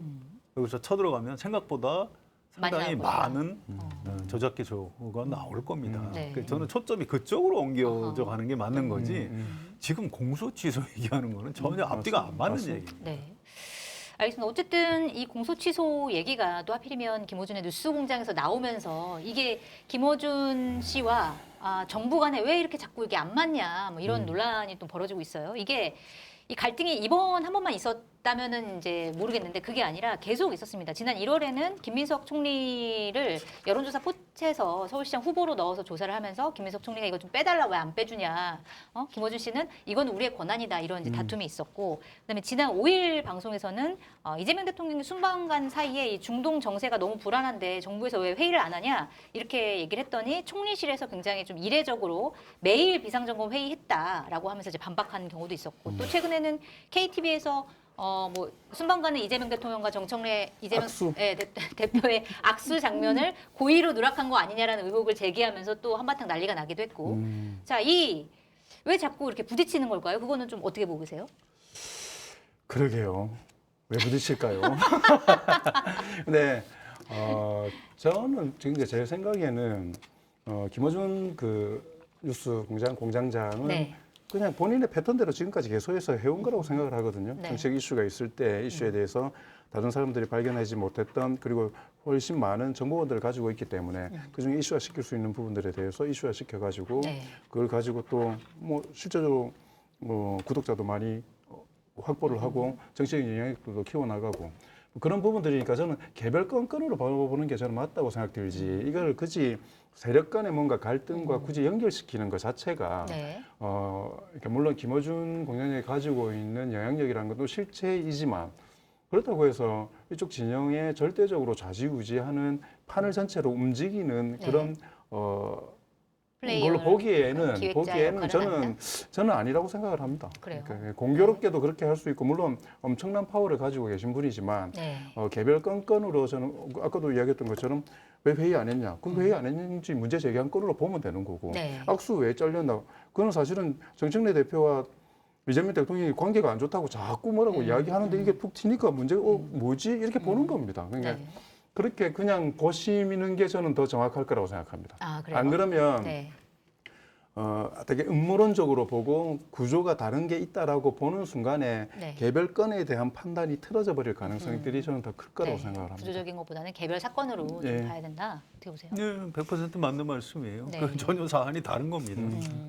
여기서 쳐들어가면 생각보다 상당히 많이 나올 많은 조작 기소가 나올 겁니다. 네. 그래서 저는 초점이 그쪽으로 옮겨져 어허. 가는 게 맞는 거지 지금 공소 취소 얘기하는 거는 전혀 앞뒤가 안 맞는 맞습니다. 얘기입니다. 네. 알겠습니다. 어쨌든 이 공소 취소 얘기가 또 하필이면 김어준의 뉴스공장에서 나오면서 이게 김어준 씨와 정부 간에 왜 이렇게 자꾸 이게 안 맞냐 뭐 이런 논란이 또 벌어지고 있어요. 이게 이 갈등이 이번 한 번만 있었다 없다면은 이제 모르겠는데 그게 아니라 계속 있었습니다. 지난 1월에는 김민석 총리를 여론조사 포트에서 서울시장 후보로 넣어서 조사를 하면서 김민석 총리가 이거 좀 빼달라 왜 안 빼주냐. 김어준 씨는 이건 우리의 권한이다 이런 이제 다툼이 있었고 그다음에 지난 5일 방송에서는 이재명 대통령이 순방간 사이에 이 중동 정세가 너무 불안한데 정부에서 왜 회의를 안 하냐 이렇게 얘기를 했더니 총리실에서 굉장히 좀 이례적으로 매일 비상점검 회의했다라고 하면서 이제 반박하는 경우도 있었고 또 최근에는 KTV에서 뭐 순방가는 이재명 대통령과 정청래 이재명 악수. 대표의 악수 장면을 고의로 누락한 거 아니냐라는 의혹을 제기하면서 또 한바탕 난리가 나기도 했고 자, 왜 자꾸 이렇게 부딪히는 걸까요? 그거는 좀 어떻게 보고 계세요? 그러게요. 왜 부딪힐까요? 근데 저는 지금 이제 제 생각에는 김어준 그 뉴스 공장장은 네. 그냥 본인의 패턴대로 지금까지 계속해서 해온 거라고 생각을 하거든요. 네. 정책 이슈가 있을 때 이슈에 대해서 다른 사람들이 발견하지 못했던 그리고 훨씬 많은 정보원들을 가지고 있기 때문에 그중에 이슈화 시킬 수 있는 부분들에 대해서 이슈화 시켜가지고 네. 그걸 가지고 또 뭐 실제로 구독자도 많이 확보를 하고 정치적인 영향력도 키워나가고 그런 부분들이니까 저는 개별 건으로 보는 게 저는 맞다고 생각들지 이걸 굳이 세력 간의 뭔가 갈등과 굳이 연결시키는 것 자체가 네. 그러니까 물론 김어준 공장장이 가지고 있는 영향력이라는 것도 실체이지만 그렇다고 해서 이쪽 진영에 절대적으로 좌지우지하는 판을 전체로 움직이는 그런 걸로 보기에는 기획자의 역할은 저는 아니라고 생각을 합니다. 그래요. 그러니까 공교롭게도 그렇게 할 수 있고 물론 엄청난 파워를 가지고 계신 분이지만 네. 개별 건으로 저는 아까도 이야기했던 것처럼 왜 회의 안 했냐? 그 회의 안 했는지 문제 제기한 건으로 보면 되는 거고 네. 악수 왜 잘렸나? 그건 사실은 정청래 대표와 이재명 대통령이 관계가 안 좋다고 자꾸 뭐라고 이야기하는데 이게 툭 튀니까 문제가 뭐지? 이렇게 보는 겁니다. 그러니까 네. 그렇게 그냥 보시는 게 저는 더 정확할 거라고 생각합니다. 아, 그래요? 안 그러면 네. 되게 음모론적으로 보고 구조가 다른 게 있다라고 보는 순간에 네. 개별 건에 대한 판단이 틀어져 버릴 가능성들이 저는 더 클 거라고 네. 생각을 합니다. 구조적인 것보다는 개별 사건으로 좀 네. 봐야 된다. 어떻게 보세요? 네, 100% 맞는 말씀이에요. 네. 그 전혀 사안이 다른 겁니다.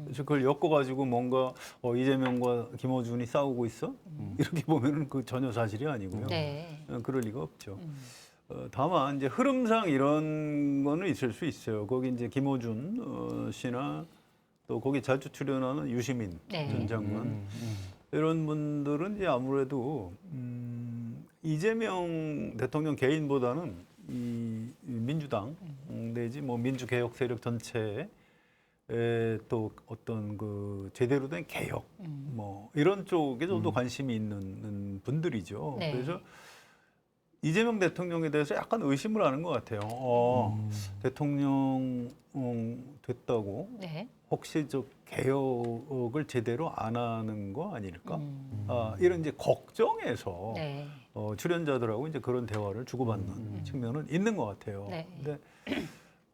그래서 그걸 엮어가지고 뭔가 이재명과 김어준이 싸우고 있어? 이렇게 보면은 그 전혀 사실이 아니고요. 네. 그럴 리가 없죠. 다만 이제 흐름상 이런 거는 있을 수 있어요. 거기 이제 김어준 씨나 또 거기 자주 출연하는 유시민 네. 전 장관 이런 분들은 이제 아무래도 이재명 대통령 개인보다는 이 민주당 내지 뭐 민주개혁 세력 전체에 또 어떤 그 제대로 된 개혁 뭐 이런 쪽에 좀 더 관심이 있는 분들이죠. 네. 그래서 이재명 대통령에 대해서 약간 의심을 하는 것 같아요. 대통령 됐다고 네. 혹시 저 개혁을 제대로 안 하는 거 아닐까? 이런 이제 걱정에서 네. 출연자들하고 이제 그런 대화를 주고받는 측면은 있는 것 같아요. 네. 근데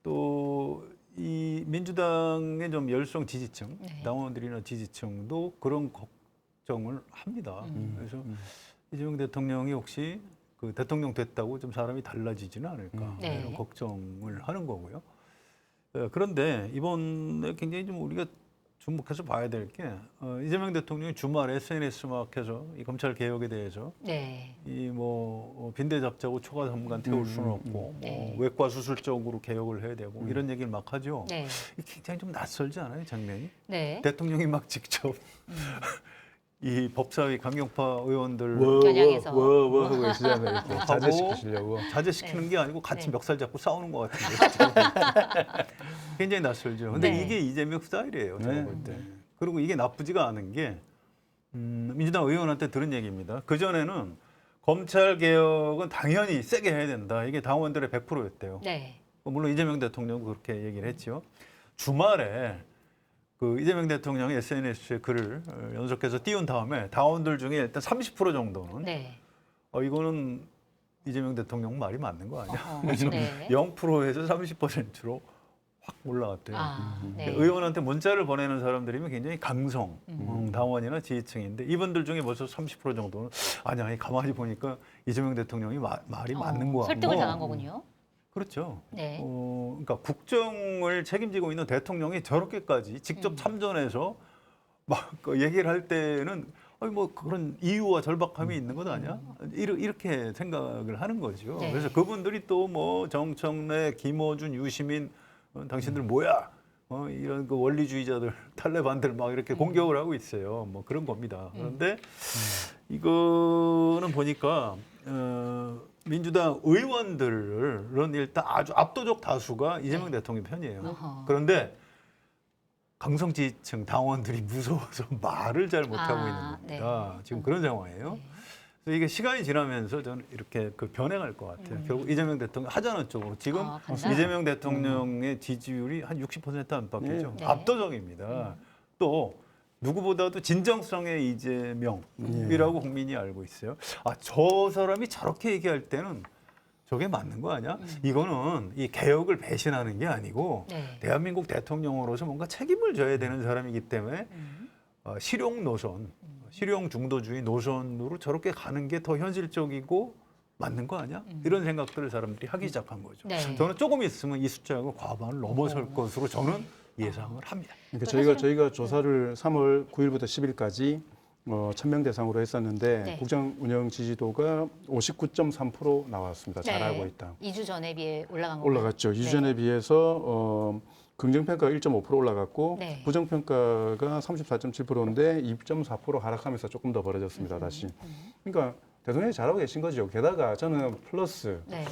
또 이 민주당의 좀 열성 지지층, 네. 당원들이나 지지층도 그런 걱정을 합니다. 그래서 이재명 대통령이 혹시 그 대통령 됐다고 좀 사람이 달라지지는 않을까 네. 이런 걱정을 하는 거고요. 그런데 이번에 굉장히 좀 우리가 주목해서 봐야 될 게 이재명 대통령이 주말에 SNS 막 해서 이 검찰 개혁에 대해서 네. 이 뭐 빈대 잡자고 초과 삼간 태울 수는 없고 네. 뭐 외과 수술적으로 개혁을 해야 되고 이런 얘기를 막 하죠. 네. 이게 굉장히 좀 낯설지 않아요, 장면이? 네. 대통령이 막 직접 이 법사위 강경파 의원들 겨냥해서. 뭐 하고 계시잖아요. 이렇게 하고 자제시키시려고. 자제시키는 게 아니고 같이 네. 멱살 잡고 싸우는 것 같은데 굉장히 낯설죠. 근데 네. 이게 이재명 스타일이에요, 제가 네. 볼 때. 그리고 이게 나쁘지가 않은 게 민주당 의원한테 들은 얘기입니다. 그 전에는 검찰 개혁은 당연히 세게 해야 된다. 이게 당원들의 100%였대요. 네. 물론 이재명 대통령도 그렇게 얘기를 했죠. 주말에 그 이재명 대통령이 SNS에 글을 연속해서 띄운 다음에 당원들 중에 일단 30% 정도는 네. 이거는 이재명 대통령 말이 맞는 거 아니야? 네. 0%에서 30%로 확 올라갔대요. 아, 네. 의원한테 문자를 보내는 사람들이면 굉장히 강성 당원이나 지지층인데 이분들 중에 벌써 30% 정도는 아니야, 가만히 보니까 이재명 대통령이 말이 맞는 거야. 설득을 당한 거군요. 그렇죠. 네. 그러니까 국정을 책임지고 있는 대통령이 저렇게까지 직접 참전해서 막 얘기를 할 때는 아니 뭐 그런 이유와 절박함이 있는 것 아니야? 이렇게 생각을 하는 거죠. 네. 그래서 그분들이 또 뭐 정청래, 김어준, 유시민 당신들 뭐야? 이런 그 원리주의자들, 탈레반들 막 이렇게 공격을 하고 있어요. 뭐 그런 겁니다. 그런데 이거는 보니까 민주당 의원들은 일단 아주 압도적 다수가 이재명 대통령 편이에요. 어허. 그런데 강성지층 당원들이 무서워서 말을 잘 못하고 있는 겁니다. 지금 그런 상황이에요. 그래서 이게 시간이 지나면서 저는 이렇게 그 변해갈 것 같아요. 결국 이재명 대통령 하자는 쪽으로 지금 간다? 이재명 대통령의 지지율이 한 60% 안팎이죠. 네. 압도적입니다. 또 누구보다도 진정성의 이재명이라고 국민이 알고 있어요. 아, 저 사람이 저렇게 얘기할 때는 저게 맞는 거 아니야? 이거는 이 개혁을 배신하는 게 아니고 네. 대한민국 대통령으로서 뭔가 책임을 져야 되는 사람이기 때문에 실용 노선, 실용 중도주의 노선으로 저렇게 가는 게 더 현실적이고 맞는 거 아니야? 이런 생각들을 사람들이 하기 시작한 거죠. 네. 저는 조금 있으면 이 숫자가 과반을 넘어설 것으로 저는 예상을 합니다. 그러니까 저희가 조사를 3월 9일부터 10일까지 1000명 대상으로 했었는데 네. 국정 운영 지지도가 59.3% 나왔습니다. 잘하고 있다. 2주 전에 비해 올라간 거 올라갔죠. 이전에 비해서 긍정평가가 1.5% 올라갔고 네. 부정평가가 34.7%인데 2.4% 하락하면서 조금 더 벌어졌습니다. 다시. 그러니까 대통령이 잘하고 계신 거죠. 게다가 저는 플러스 네.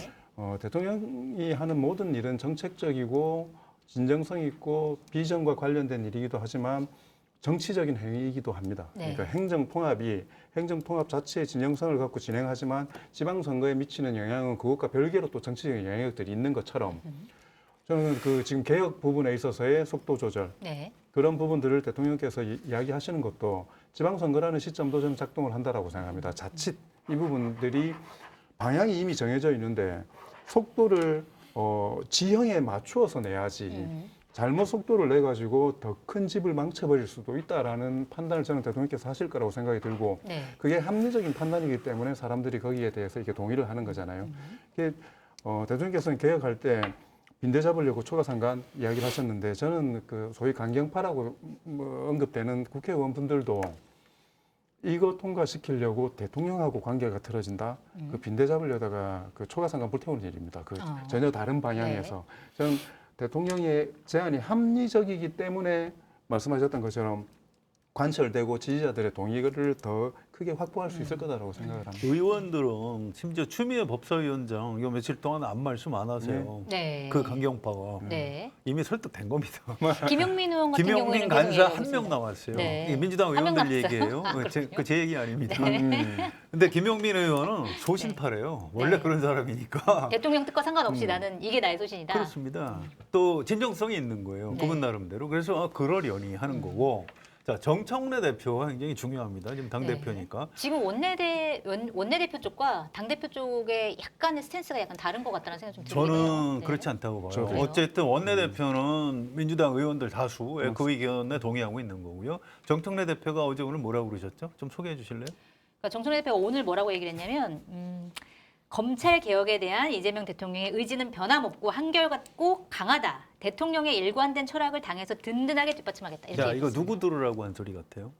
대통령이 하는 모든 일은 정책적이고 진정성 있고 비전과 관련된 일이기도 하지만 정치적인 행위이기도 합니다. 네. 그러니까 행정통합 자체의 진정성을 갖고 진행하지만 지방선거에 미치는 영향은 그것과 별개로 또 정치적인 영향력들이 있는 것처럼 저는 그 지금 개혁 부분에 있어서의 속도 조절 네. 그런 부분들을 대통령께서 이야기하시는 것도 지방선거라는 시점도 저는 작동을 한다라고 생각합니다. 자칫 이 부분들이 방향이 이미 정해져 있는데 속도를 지형에 맞추어서 내야지 잘못 속도를 내 가지고 더 큰 집을 망쳐버릴 수도 있다라는 판단을 저는 대통령께서 하실 거라고 생각이 들고 네. 그게 합리적인 판단이기 때문에 사람들이 거기에 대해서 이렇게 동의를 하는 거잖아요. 이게 대통령께서는 개혁할 때 빈대 잡으려고 초과상관 이야기를 하셨는데 저는 그 소위 강경파라고 언급되는 국회의원분들도 이거 통과시키려고 대통령하고 관계가 틀어진다. 그 빈대 잡으려다가 그 초과상관 불태우는 일입니다. 그 전혀 다른 방향에서 저는 대통령의 제안이 합리적이기 때문에 말씀하셨던 것처럼 관철되고 지지자들의 동의를 더 크게 확보할 수 있을 거다라고 생각을 합니다. 의원들은 심지어 추미애 법사위원장 이거 며칠 동안 아무 말씀 안 하세요. 네. 그 강경파가 네. 이미 설득된 겁니다. 김용민 의원 같은 김용민 경우에는 간사 계속 한 명 얘기하고 나왔어요. 네. 이게 민주당 한명 의원들 나왔어요? 얘기예요. 제 얘기 아닙니다. 근데 김용민 의원은 소신파래요. 원래 네. 그런 사람이니까. 대통령 뜻과 상관없이 나는 이게 나의 소신이다. 그렇습니다. 또 진정성이 있는 거예요. 네. 그분 나름대로. 그래서 그러려니 하는 거고. 자, 정청래 대표가 굉장히 중요합니다. 지금 당 네. 대표니까. 지금 원내대표 쪽과 당대표 쪽의 약간의 스탠스가 약간 다른 것 같다는 생각이 좀 들거든요. 저는 네. 그렇지 않다고 봐요. 저도요. 어쨌든 원내대표는 민주당 의원들 다수의 그 의견에 동의하고 있는 거고요. 정청래 대표가 어제 오늘 뭐라고 그러셨죠? 좀 소개해 주실래요? 그러니까 정청래 대표가 오늘 뭐라고 얘기를 했냐면 검찰 개혁에 대한 이재명 대통령의 의지는 변함없고 한결같고 강하다. 대통령의 일관된 철학을 당에서 든든하게 뒷받침하겠다. 이렇게 자, 이거 얘기했습니다. 누구 들으라고 한 소리 같아요?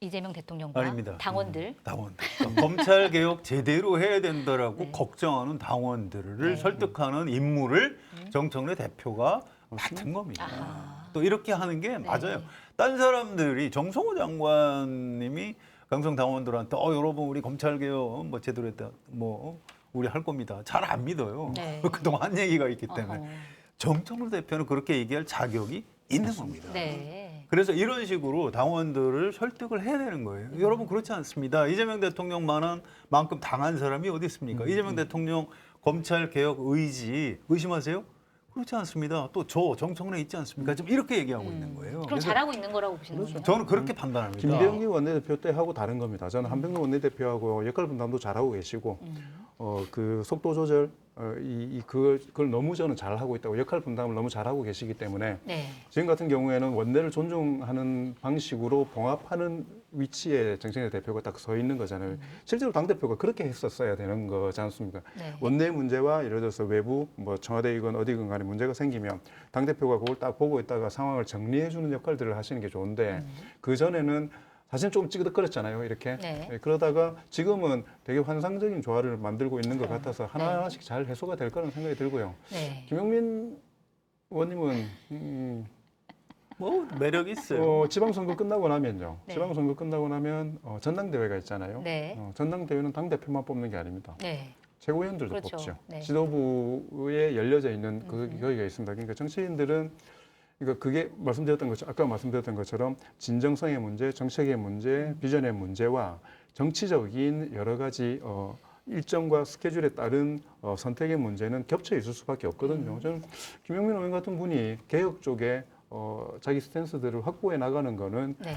이재명 대통령과 아닙니다. 당원들. 당원. 그러니까 검찰 개혁 제대로 해야 된다라고 네. 걱정하는 당원들을 네. 설득하는 임무를 정청래 대표가 맡은 겁니다. 아하. 또 이렇게 하는 게 맞아요. 딴 사람들이 정성호 장관님이 강성 당원들한테 여러분 우리 검찰 개혁 뭐 제대로 했다 우리 할 겁니다. 잘 안 믿어요. 네. 그동안 한 얘기가 있기 때문에 어허. 정청래 대표는 그렇게 얘기할 자격이 있는 겁니다. 네. 그래서 이런 식으로 당원들을 설득을 해야 되는 거예요. 여러분 그렇지 않습니다. 이재명 대통령만큼 당한 사람이 어디 있습니까? 이재명 대통령 검찰 개혁 의지 의심하세요? 그렇지 않습니다. 또 저 정청래 있지 않습니까? 지금 이렇게 얘기하고 있는 거예요. 그럼 그래서 잘하고 있는 거라고 보시는 거예요? 저는 그렇게 판단합니다. 김병기 원내대표 때하고 다른 겁니다. 저는 한병국 원내대표하고 역할 분담도 잘하고 계시고 그 속도 조절 그걸 너무 저는 잘하고 있다고 역할 분담을 너무 잘하고 계시기 때문에 네. 지금 같은 경우에는 원내를 존중하는 방식으로 봉합하는 위치에 정청래 대표가 딱 서 있는 거잖아요. 실제로 당대표가 그렇게 했었어야 되는 거지 않습니까? 네. 원내 문제와 예를 들어서 외부 뭐 청와대이건 어디건 간에 문제가 생기면 당대표가 그걸 딱 보고 있다가 상황을 정리해 주는 역할들을 하시는 게 좋은데 그 전에는 사실 조금 찌그덕거렸잖아요. 이렇게. 네. 예, 그러다가 지금은 되게 환상적인 조화를 만들고 있는 것 같아서 하나하나씩 잘 해소가 될 거라는 생각이 들고요. 네. 김용민 의원님은 뭐 매력이 있어요. 지방선거 끝나고 나면요. 네. 지방선거 끝나고 나면 전당대회가 있잖아요. 네. 전당대회는 당대표만 뽑는 게 아닙니다. 네. 최고위원들도 그렇죠. 뽑죠. 네. 지도부에 열려져 있는 거기가 있습니다. 그러니까 정치인들은 그게 아까 말씀드렸던 것처럼 진정성의 문제, 정책의 문제, 비전의 문제와 정치적인 여러 가지 일정과 스케줄에 따른 선택의 문제는 겹쳐 있을 수밖에 없거든요. 저는 김용민 의원 같은 분이 개혁 쪽에 자기 스탠스들을 확보해 나가는 거는 네.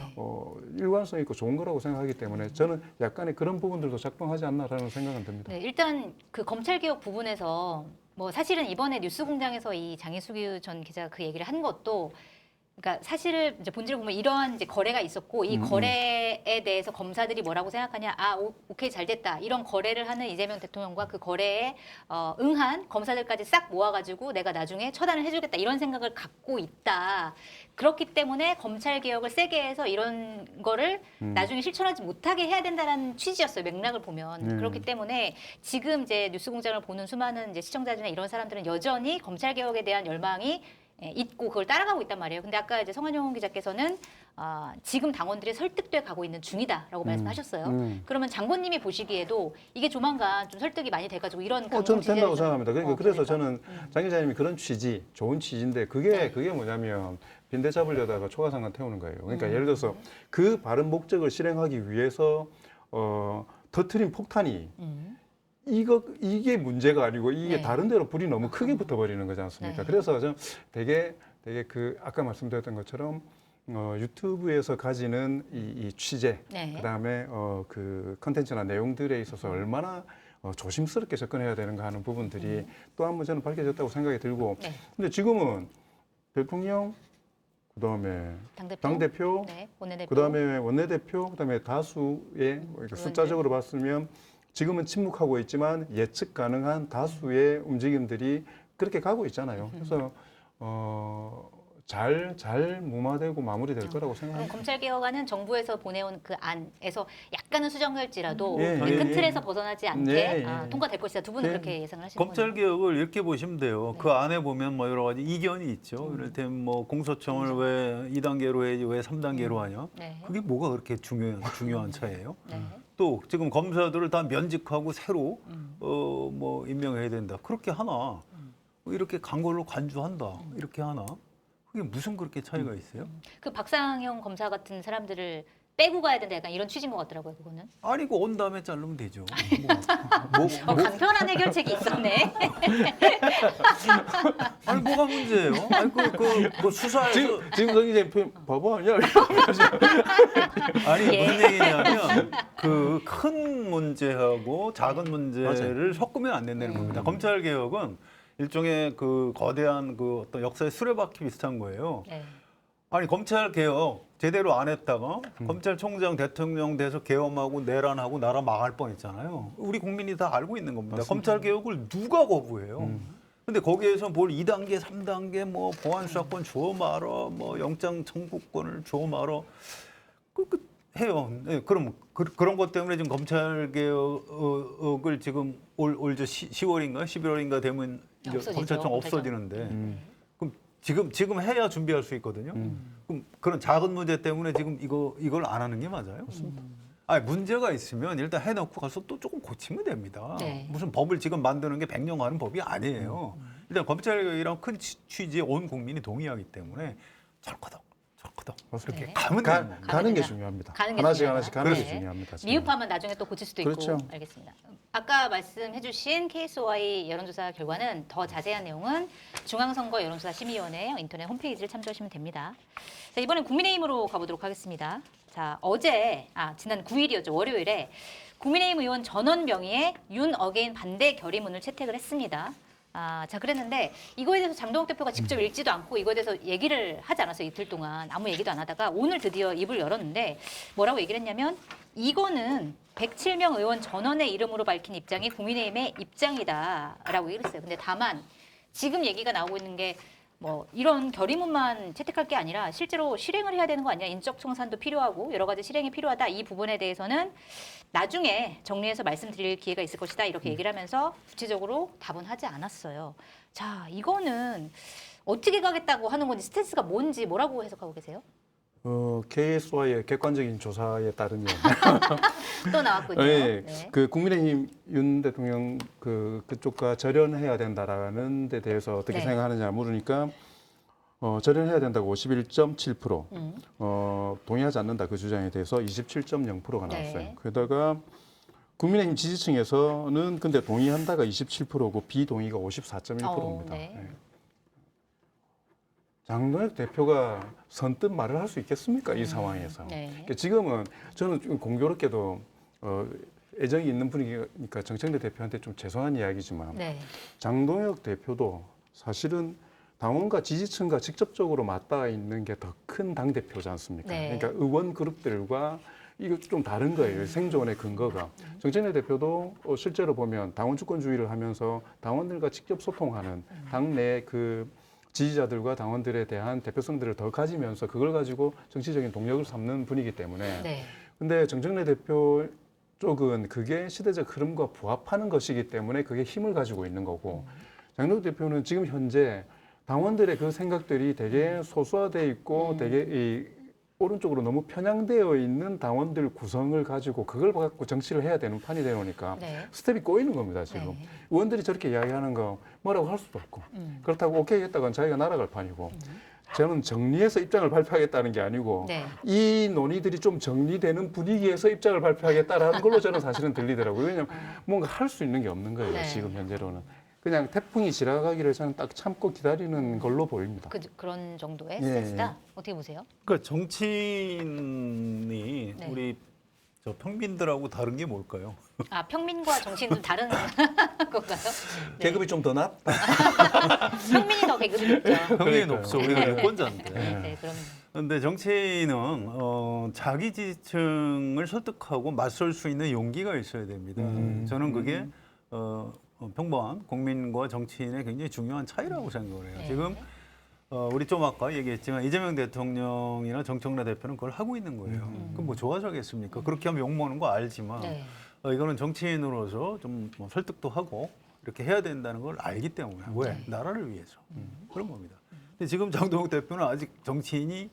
일관성 있고 좋은 거라고 생각하기 때문에 저는 약간의 그런 부분들도 작동하지 않나라는 생각은 듭니다. 네, 일단 그 검찰 개혁 부분에서 뭐 사실은 이번에 뉴스공장에서 이 장혜숙 전 기자가 그 얘기를 한 것도 그러니까 사실을 이제 본질을 보면 이러한 이제 거래가 있었고 이 거래에 대해서 검사들이 뭐라고 생각하냐, 오케이 잘 됐다 이런 거래를 하는 이재명 대통령과 그 거래에 응한 검사들까지 싹 모아가지고 내가 나중에 처단을 해주겠다 이런 생각을 갖고 있다. 그렇기 때문에 검찰 개혁을 세게 해서 이런 거를 나중에 실천하지 못하게 해야 된다는 취지였어요. 맥락을 보면 그렇기 때문에 지금 이제 뉴스공장을 보는 수많은 이제 시청자들이나 이런 사람들은 여전히 검찰 개혁에 대한 열망이 있고 그걸 따라가고 있단 말이에요. 근데 아까 이제 성한용 기자께서는 지금 당원들이 설득돼 가고 있는 중이다라고 말씀하셨어요. 그러면 장관님이 보시기에도 이게 조만간 좀 설득이 많이 돼가지고 이런 저는 된다고 생각합니다. 그러니까 그래서 그러니까. 저는 장 기자님이 그런 취지, 좋은 취지인데 그게 뭐냐면 빈대 잡으려다가 초가상관 태우는 거예요. 그러니까 예를 들어서 그 바른 목적을 실행하기 위해서 터트린 폭탄이 이게 문제가 아니고 이게 네. 다른 데로 불이 너무 크게 붙어버리는 거지 않습니까? 네. 그래서 저는 되게 그 아까 말씀드렸던 것처럼 유튜브에서 가지는 이 취재, 네. 그다음에 그 컨텐츠나 내용들에 있어서 얼마나 조심스럽게 접근해야 되는가 하는 부분들이 또 한 번 저는 밝혀졌다고 생각이 들고, 네. 근데 지금은 대통령, 그다음에 당대표, 네, 원내대표. 그다음에 원내대표, 그다음에 다수의 이렇게 숫자적으로 봤으면 지금은 침묵하고 있지만 예측 가능한 다수의 움직임들이 그렇게 가고 있잖아요. 그래서 잘 무마되고 마무리될 거라고 그럼 생각합니다. 검찰 개혁안은 정부에서 보내온 그 안에서 약간은 수정할지라도 예, 그 큰 예, 틀에서 벗어나지 않게 예. 통과될 것이다. 두 분은 예. 그렇게 예상을 하시는 검찰 거예요. 개혁을 이렇게 보시면 돼요. 그 안에 보면 뭐 여러 가지 이견이 있죠. 이를테면 뭐 공소청을 왜 2단계로 해야지 왜 3단계로 하냐? 네. 그게 뭐가 그렇게 중요한 차이예요? 네. 또 지금 검사들을 다 면직하고 새로 뭐 임명해야 된다. 그렇게 하나? 이렇게 강걸로 간주한다. 이렇게 하나? 그게 무슨 그렇게 차이가 있어요? 그 박상영 검사 같은 사람들을 빼고 가야 된다. 약간 이런 취지인 것 같더라고요. 그거는. 아니 그 온 다음에 자르면 되죠. 간편한 해결책이 있었네. 아니 뭐가 문제예요? 아니 그 수사에서 지금 성 기자님 표현 바보 아니야? 아니 예. 무슨 얘기냐면 그 큰 문제하고 작은 문제를 섞으면 안 된다는 겁니다. 검찰 개혁은 일종의 그 거대한 그 어떤 역사의 수레바퀴 비슷한 거예요. 네. 아니 검찰 개혁 제대로 안 했다가 검찰총장 대통령 돼서 계엄하고 내란하고 나라 망할 뻔했잖아요. 우리 국민이 다 알고 있는 겁니다. 맞습니다. 검찰 개혁을 누가 거부해요? 근데 거기에서 뭘 2단계, 3단계 뭐 보안 수사권 줘 말아, 뭐 영장 청구권을 줘 말아, 해요. 네, 그럼 그런 것 때문에 지금 검찰 개혁을 지금 올 10월인가 11월인가 되면 이제 없어지죠, 검찰청 없어지는데 그럼 지금 해야 준비할 수 있거든요. 그럼 그런 작은 문제 때문에 지금 이걸 안 하는 게 맞아요? 아니 문제가 있으면 일단 해놓고 가서 또 조금 고치면 됩니다. 네. 무슨 법을 지금 만드는 게 100년 가는 법이 아니에요. 일단 검찰개혁이랑 큰 취지에 온 국민이 동의하기 때문에 철커덕 맞습니다. 네. 가면 되는 겁니다. 가는 게 된다. 중요합니다. 가는 게 하나씩 중요하다. 하나씩 가는 게 네. 중요합니다. 지금. 미흡하면 나중에 또 고칠 수도 있고. 그렇죠. 알겠습니다. 아까 말씀해주신 KSOI 여론조사 결과는 더 자세한 내용은 중앙선거 여론조사 심의위원회 인터넷 홈페이지를 참조하시면 됩니다. 자, 이번엔 국민의힘으로 가보도록 하겠습니다. 자, 지난 9일이었죠. 월요일에 국민의힘 의원 전원 명의의 윤 어게인 반대 결의문을 채택을 했습니다. 자, 그랬는데 이거에 대해서 장동욱 대표가 직접 읽지도 않고 이거에 대해서 얘기를 하지 않았어요. 이틀 동안 아무 얘기도 안 하다가 오늘 드디어 입을 열었는데 뭐라고 얘기를 했냐면 이거는 107명 의원 전원의 이름으로 밝힌 입장이 국민의힘의 입장이다라고 얘기를 했어요. 근데 다만 지금 얘기가 나오고 있는 게 뭐 이런 결의문만 채택할 게 아니라 실제로 실행을 해야 되는 거 아니야? 인적 청산도 필요하고 여러 가지 실행이 필요하다. 이 부분에 대해서는 나중에 정리해서 말씀드릴 기회가 있을 것이다. 이렇게 얘기를 하면서 구체적으로 답은 하지 않았어요. 자, 이거는 어떻게 가겠다고 하는 건지 스탠스가 뭔지 뭐라고 해석하고 계세요? KS와의 객관적인 조사에 따르면 또 나왔군요. 네, 네. 그 국민의힘 윤 대통령 그쪽과 절연해야 된다라는 데 대해서 어떻게 네. 생각하느냐 물으니까 절연해야 된다고 51.7%, 동의하지 않는다 그 주장에 대해서 27.0%가 나왔어요. 네. 게다가 국민의힘 지지층에서는 근데 동의한다가 27%고 비동의가 54.1%입니다. 네. 장동혁 대표가 선뜻 말을 할 수 있겠습니까? 이 상황에서. 네. 그러니까 지금은 저는 좀 공교롭게도 애정이 있는 분이니까 정청래 대표한테 좀 죄송한 이야기지만 네. 장동혁 대표도 사실은 당원과 지지층과 직접적으로 맞닿아 있는 게 더 큰 당대표지 않습니까? 네. 그러니까 의원 그룹들과 이거 좀 다른 거예요. 생존의 근거가. 정청래 대표도 실제로 보면 당원 주권주의를 하면서 당원들과 직접 소통하는 당내 그 지지자들과 당원들에 대한 대표성들을 더 가지면서 그걸 가지고 정치적인 동력을 삼는 분이기 때문에 네. 근데 정청래 대표 쪽은 그게 시대적 흐름과 부합하는 것이기 때문에 그게 힘을 가지고 있는 거고 장동혁 대표는 지금 현재 당원들의 그 생각들이 되게 소수화돼 있고 되게 이 오른쪽으로 너무 편향되어 있는 당원들 구성을 가지고 그걸 갖고 정치를 해야 되는 판이 되니까 네. 스텝이 꼬이는 겁니다 지금. 네. 의원들이 저렇게 이야기하는 거 뭐라고 할 수도 없고 그렇다고 오케이 했다간 자기가 날아갈 판이고 저는 정리해서 입장을 발표하겠다는 게 아니고 네. 이 논의들이 좀 정리되는 분위기에서 입장을 발표하겠다라는 걸로 저는 사실은 들리더라고요. 왜냐하면 뭔가 할 수 있는 게 없는 거예요. 네. 지금 현재로는. 그냥 태풍이 지나가기를 저는 딱 참고 기다리는 걸로 보입니다. 그런 정도의 예, 스탠스다. 어떻게 보세요? 그러니까 정치인이 네. 우리 저 평민들하고 다른 게 뭘까요? 아, 평민과 정치인은 다른 건가요? 네. 계급이 좀 더 낮다. 평민이 더 계급이 높죠. 평민이 그러니까요. 높죠. 우리가 유권자인데. 네, 그럼 근데 정치인은 자기 지지층을 설득하고 맞설 수 있는 용기가 있어야 됩니다. 저는 그게 평범한 국민과 정치인의 굉장히 중요한 차이라고 생각을 해요. 네. 지금 우리 좀 아까 얘기했지만 이재명 대통령이나 정청래 대표는 그걸 하고 있는 거예요. 그럼 뭐 좋아서겠습니까? 그렇게 하면 욕먹는 거 알지만 네. 이거는 정치인으로서 좀뭐 설득도 하고 이렇게 해야 된다는 걸 알기 때문에 왜? 네. 나라를 위해서 그런 겁니다. 근데 지금 장동혁 대표는 아직 정치인이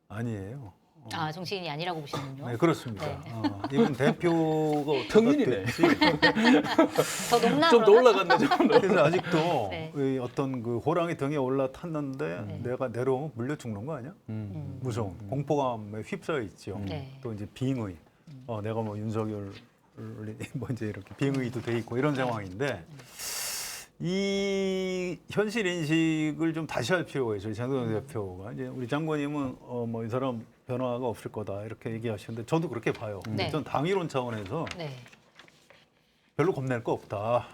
아니에요. 아, 정치인이 아니라고 보시는군요. 네, 그렇습니다. 네. 이분 대표가 평민이네. 더 높나 좀 더 그러면? 올라갔네. 좀 더. 그래서 아직도 네. 이 어떤 그 호랑이 등에 올라탔는데 내가 내려오면 물려 죽는 거 아니야? 무서운 공포감에 휩싸여 있죠. 네. 또 이제 빙의. 내가 뭐 윤석열 뭐 이제 이렇게 빙의도 돼 있고 이런 상황인데 이 현실 인식을 좀 다시 할 필요가 있어요. 장동혁 대표가 이제 우리 장관님은 뭐 이 사람 변화가 없을 거다 이렇게 얘기하시는데 저도 그렇게 봐요. 네. 전 당위론 차원에서 네. 별로 겁낼 거 없다.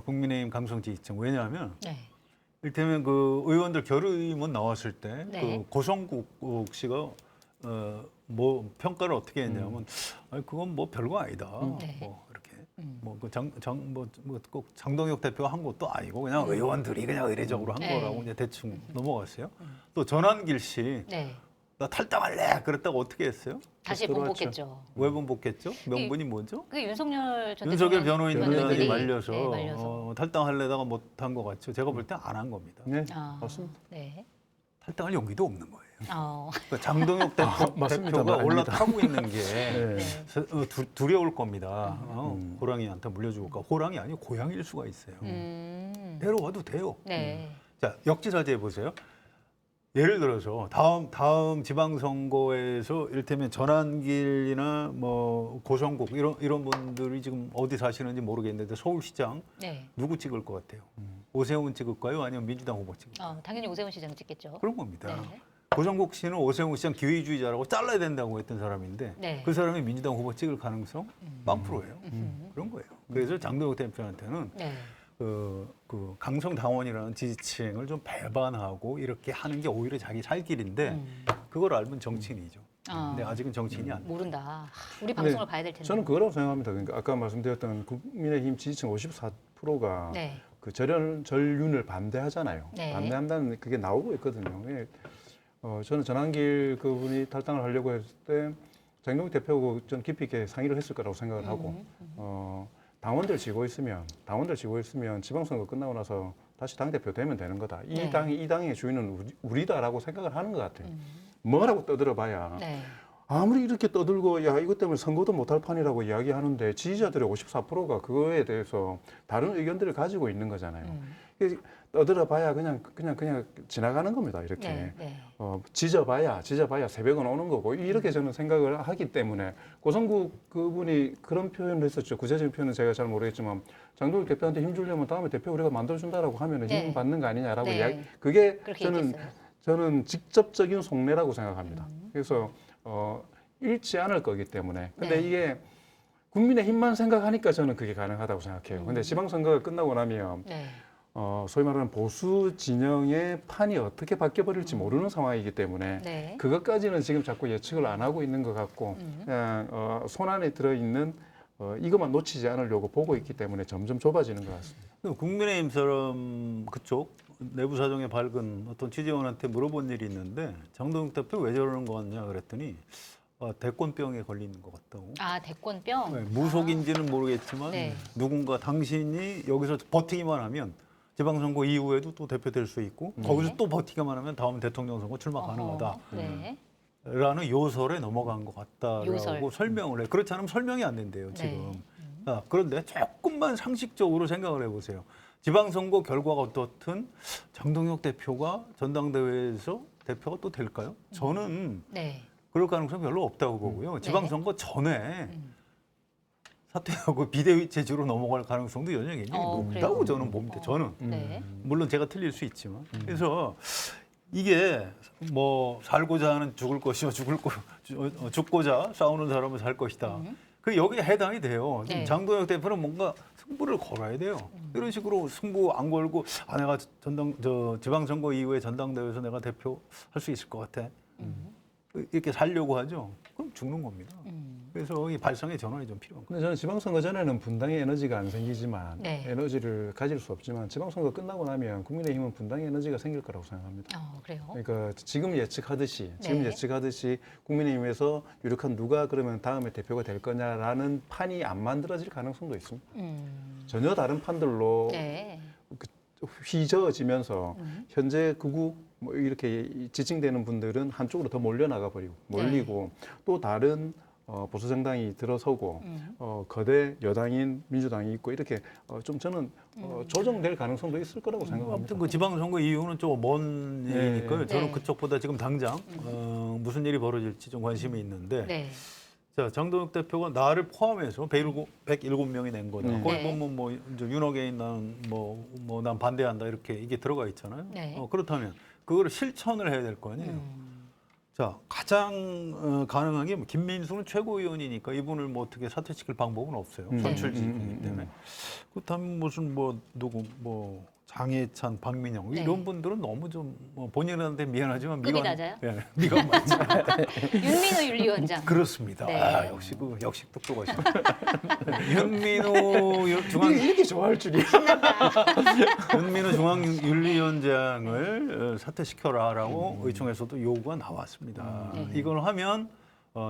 국민의힘 강성 지지층 왜냐하면 네. 이를테면 그 의원들 결의문 나왔을 때 네. 그 고성국 씨가 뭐 평가를 어떻게 했냐면 아니 그건 뭐 별거 아니다. 네. 뭐 이렇게 뭐꼭 장동혁 대표가 한 것도 아니고 그냥 의원들이 그냥 의례적으로 한 네. 거라고 이제 대충 넘어갔어요. 또 전환길 씨 네. 나 탈당할래 그랬다고 어떻게 했어요? 다시 들어왔죠. 본복했죠. 왜 번복했죠? 명분이 뭐죠? 그 윤석열 전 윤석열 대통령 변호인단이 변호인들이, 말려서, 네, 말려서. 탈당하려다가 못한 것 같죠. 제가 볼 때 안 한 겁니다. 네, 아, 맞습니다. 네. 탈당할 용기도 없는 거예요. 그 그러니까 장동혁 맞습니다. 대표가 아닙니다. 올라타고 있는 게 네. 두려울 겁니다. 호랑이한테 물려주고 호랑이 아니고 고양이일 수가 있어요. 데려와도 돼요. 네. 자 역지사지해 보세요. 예를 들어서 다음 지방선거에서 이를테면 전환길이나 뭐 고성국 이런 분들이 지금 어디 사시는지 모르겠는데 서울시장 네. 누구 찍을 것 같아요? 오세훈 찍을까요? 아니면 민주당 후보 찍을까요? 당연히 오세훈 시장 찍겠죠. 그런 겁니다. 네. 고성국 씨는 오세훈 시장 기회주의자라고 잘라야 된다고 했던 사람인데 네. 그 사람이 민주당 후보 찍을 가능성 0%예요. 그런 거예요. 그래서 장동혁 대표한테는 네. 그 강성 당원이라는 지지층을 좀 배반하고 이렇게 하는 게 오히려 자기 살 길인데 그걸 알면 정치인이죠. 근데 아직은 정치인이 안 돼. 모른다. 우리 방송을 네. 봐야 될 텐데. 저는 그거라고 생각합니다. 그러니까 아까 말씀드렸던 국민의힘 지지층 54%가 네. 그 전륜을 반대하잖아요. 네. 반대한다는 그게 나오고 있거든요. 예. 저는 전환길 그분이 탈당을 하려고 했을 때 장동혁 대표하고 좀 깊이 있게 상의를 했을 거라고 생각을 하고 당원들 지고 있으면 지방선거 끝나고 나서 다시 당대표 되면 되는 거다. 네. 이 당의 주인은 우리다라고 생각을 하는 것 같아요. 뭐라고 떠들어봐야 네. 아무리 이렇게 떠들고 야 이것 때문에 선거도 못할 판이라고 이야기하는데 지지자들의 54%가 그거에 대해서 다른 의견들을 가지고 있는 거잖아요. 떠들어봐야 그냥 지나가는 겁니다. 이렇게 네. 네. 지져봐야 새벽은 오는 거고 이렇게 저는 생각을 하기 때문에 고성국 그분이 그런 표현을 했었죠. 구체적인 표현은 제가 잘 모르겠지만 장동혁 대표한테 힘 주려면 다음에 대표 우리가 만들어준다라고 하면 네. 힘 받는 거 아니냐라고 네. 이야기. 그게 그렇게 저는 얘기했어요. 저는 직접적인 속내라고 생각합니다. 그래서 잃지 않을 거기 때문에. 근데 네. 이게 국민의 힘만 생각하니까 저는 그게 가능하다고 생각해요. 근데 지방선거가 끝나고 나면 네. 소위 말하는 보수 진영의 판이 어떻게 바뀌어버릴지 모르는 상황이기 때문에 네. 그것까지는 지금 자꾸 예측을 안 하고 있는 것 같고 그냥 손안에 들어있는 이것만 놓치지 않으려고 보고 있기 때문에 점점 좁아지는 것 같습니다. 국민의힘처럼 그쪽 내부 사정에 밝은 어떤 취재원한테 물어본 일이 있는데 장동혁 대표 왜 저러는 거 같냐 그랬더니 대권병에 걸리는 것 같다고. 아, 대권병. 네, 무속인지는 모르겠지만 네. 누군가 당신이 여기서 버티기만 하면 지방선거 이후에도 또 대표될 수 있고 거기서 또 버티기만 하면 다음 대통령 선거 출마 가능하다. 네. 라는 요설에 넘어간 것 같다라고 요설. 설명을 해. 그렇지 않으면 설명이 안 된대요, 지금. 네. 그런데 조금만 상식적으로 생각을 해보세요. 지방선거 결과가 어떻든 장동혁 대표가 전당대회에서 대표가 또 될까요? 저는 네. 그럴 가능성이 별로 없다고 보고요. 지방선거 전에 음. 사퇴하고 비대위 체제로 넘어갈 가능성도 여전히 굉장히 높다고 그래요? 저는 봅니다. 저는. 네. 물론 제가 틀릴 수 있지만. 그래서 이게 뭐 살고자 하는 죽을 것이요 죽고자 싸우는 사람은 살 것이다. 그 여기에 해당이 돼요. 네. 장동혁 대표는 뭔가 승부를 걸어야 돼요. 이런 식으로 승부 안 걸고 내가 지방선거 이후에 전당대회에서 내가 대표 할 수 있을 것 같아. 이렇게 살려고 하죠. 그럼 죽는 겁니다. 그래서 이 발상의 전환이 좀 필요한 거예요. 근데 저는 지방선거 전에는 분당의 에너지가 안 생기지만 네. 에너지를 가질 수 없지만 지방선거 끝나고 나면 국민의힘은 분당의 에너지가 생길 거라고 생각합니다. 그래요? 그러니까 지금 예측하듯이 네. 국민의힘에서 유력한 누가 그러면 다음에 대표가 될 거냐라는 판이 안 만들어질 가능성도 있습니다. 전혀 다른 판들로 네. 휘저어지면서 현재 극우 뭐 이렇게 지칭되는 분들은 한쪽으로 더 몰리고 또 다른 보수 정당이 들어서고 거대 여당인 민주당이 있고 이렇게 좀 저는 조정될 가능성도 있을 거라고 생각합니다. 아무튼 그 지방선거 이후는 좀 먼 얘기니까요. 저는 네. 그쪽보다 지금 당장 무슨 일이 벌어질지 좀 관심이 있는데 네. 자, 장동혁 대표가 나를 포함해서 107명이 낸 거다. 거기 네. 보면 뭐 이제 윤호개인 난 반대한다 이렇게 이게 들어가 있잖아요. 네. 그렇다면 그거를 실천을 해야 될 거 아니에요. 자, 가장 가능한 게 김민수는 최고위원이니까 이분을 뭐 어떻게 사퇴시킬 방법은 없어요. 선출직이기 때문에. 그렇다면 무슨 뭐 누구 뭐 장해찬, 박민영 네. 이런 분들은 너무 좀 본인한테 미안하지만 급이 낮아요? 미간 많지. 윤민호 윤리위원장. 그렇습니다. 네. 역시 똑똑하시네. 윤민호 중앙 이렇게 좋아할 줄이야. 윤민호 중앙윤리위원장을 사퇴시켜라라고 의총에서도 요구가 나왔습니다. 이걸 하면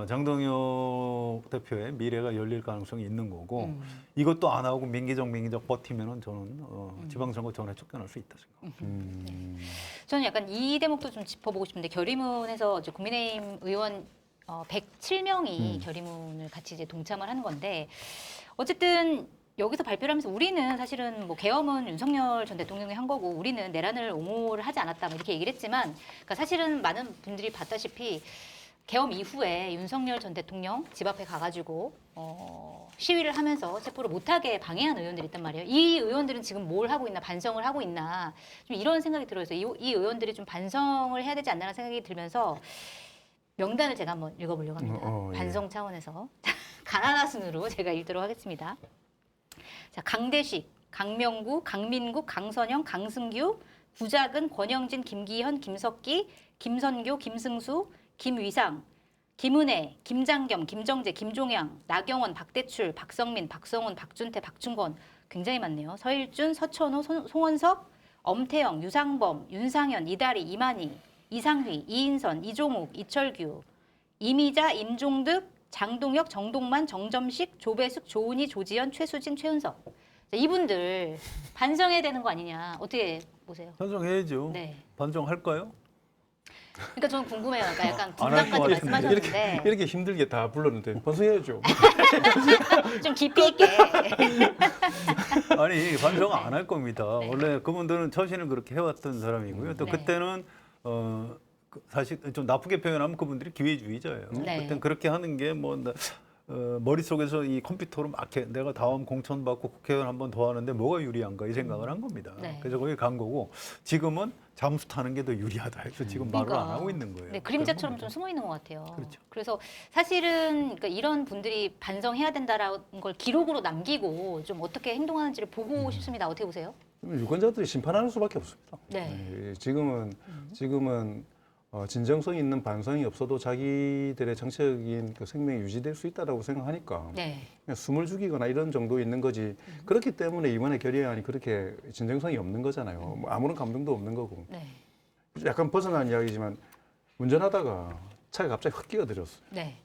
장동혁 대표의 미래가 열릴 가능성이 있는 거고 이것도 안 하고 민기적 버티면은 저는 지방선거 전에 쫓겨날 수 있다 생각합니다. 저는 약간 이 대목도 좀 짚어보고 싶은데 결의문에서 이제 국민의힘 의원 107명이 결의문을 같이 이제 동참을 하는 건데 어쨌든 여기서 발표를 하면서 우리는 사실은 뭐 계엄은 윤석열 전 대통령이 한 거고 우리는 내란을 옹호를 하지 않았다 뭐 이렇게 얘기를 했지만 그러니까 사실은 많은 분들이 봤다시피 계엄 이후에 윤석열 전 대통령 집 앞에 가가지고 시위를 하면서 체포를 못하게 방해한 의원들이 있단 말이에요. 이 의원들은 지금 뭘 하고 있나 반성을 하고 있나 좀 이런 생각이 들어요. 이 의원들이 좀 반성을 해야 되지 않나라는 생각이 들면서 명단을 제가 한번 읽어보려고 합니다. 예. 반성 차원에서 가나다 순으로 제가 읽도록 하겠습니다. 자, 강대식, 강명구, 강민국, 강선영, 강승규, 구작은, 권영진, 김기현, 김석기, 김선교, 김승수, 김위상, 김은혜, 김장겸, 김정재, 김종양, 나경원, 박대출, 박성민, 박성훈, 박준태, 박충건, 굉장히 많네요. 서일준, 서천호, 송원석, 엄태영, 유상범, 윤상현, 이다리, 이만희, 이상휘, 이인선, 이종욱, 이철규, 이미자, 임종득, 장동혁, 정동만, 정점식, 조배숙, 조은희, 조지연, 최수진, 최은석. 자, 이분들 반성해야 되는 거 아니냐. 어떻게 보세요? 반성해야죠. 네. 반성할까요? 그러니까 저는 궁금해요. 그러니까 약간 안할것 분당까지 같은데. 말씀하셨는데 이렇게 힘들게 다 불렀는데 반성해야죠. 좀 깊이 있게. 아니 반성 안 할 겁니다. 네. 원래 그분들은 처신을 그렇게 해왔던 사람이고요. 또 네. 그때는 사실 좀 나쁘게 표현하면 그분들이 기회주의자예요. 네. 그때 그렇게 하는 게 뭐 머릿속에서 이 컴퓨터로 막 내가 다음 공천 받고 국회의원 한 번 더 하는데 뭐가 유리한가 이 생각을 한 겁니다. 네. 그래서 거기 간 거고 지금은 잠수 타는 게 더 유리하다 해서 지금 말을 그러니까. 안 하고 있는 거예요. 네, 그림자처럼 그런 좀 숨어 있는 것 같아요. 그렇죠. 그래서 사실은 그러니까 이런 분들이 반성해야 된다라는 걸 기록으로 남기고 좀 어떻게 행동하는지를 보고 싶습니다. 어떻게 보세요? 유권자들이 심판하는 수밖에 없습니다. 네. 지금은 진정성 있는 반성이 없어도 자기들의 정책인 그 생명이 유지될 수 있다라고 생각하니까 네. 그냥 숨을 죽이거나 이런 정도 있는 거지. 그렇기 때문에 이번에 결의안이 그렇게 진정성이 없는 거잖아요. 뭐 아무런 감동도 없는 거고. 네. 약간 벗어난 이야기지만 운전하다가 차에 갑자기 확 끼어들었어요. 네.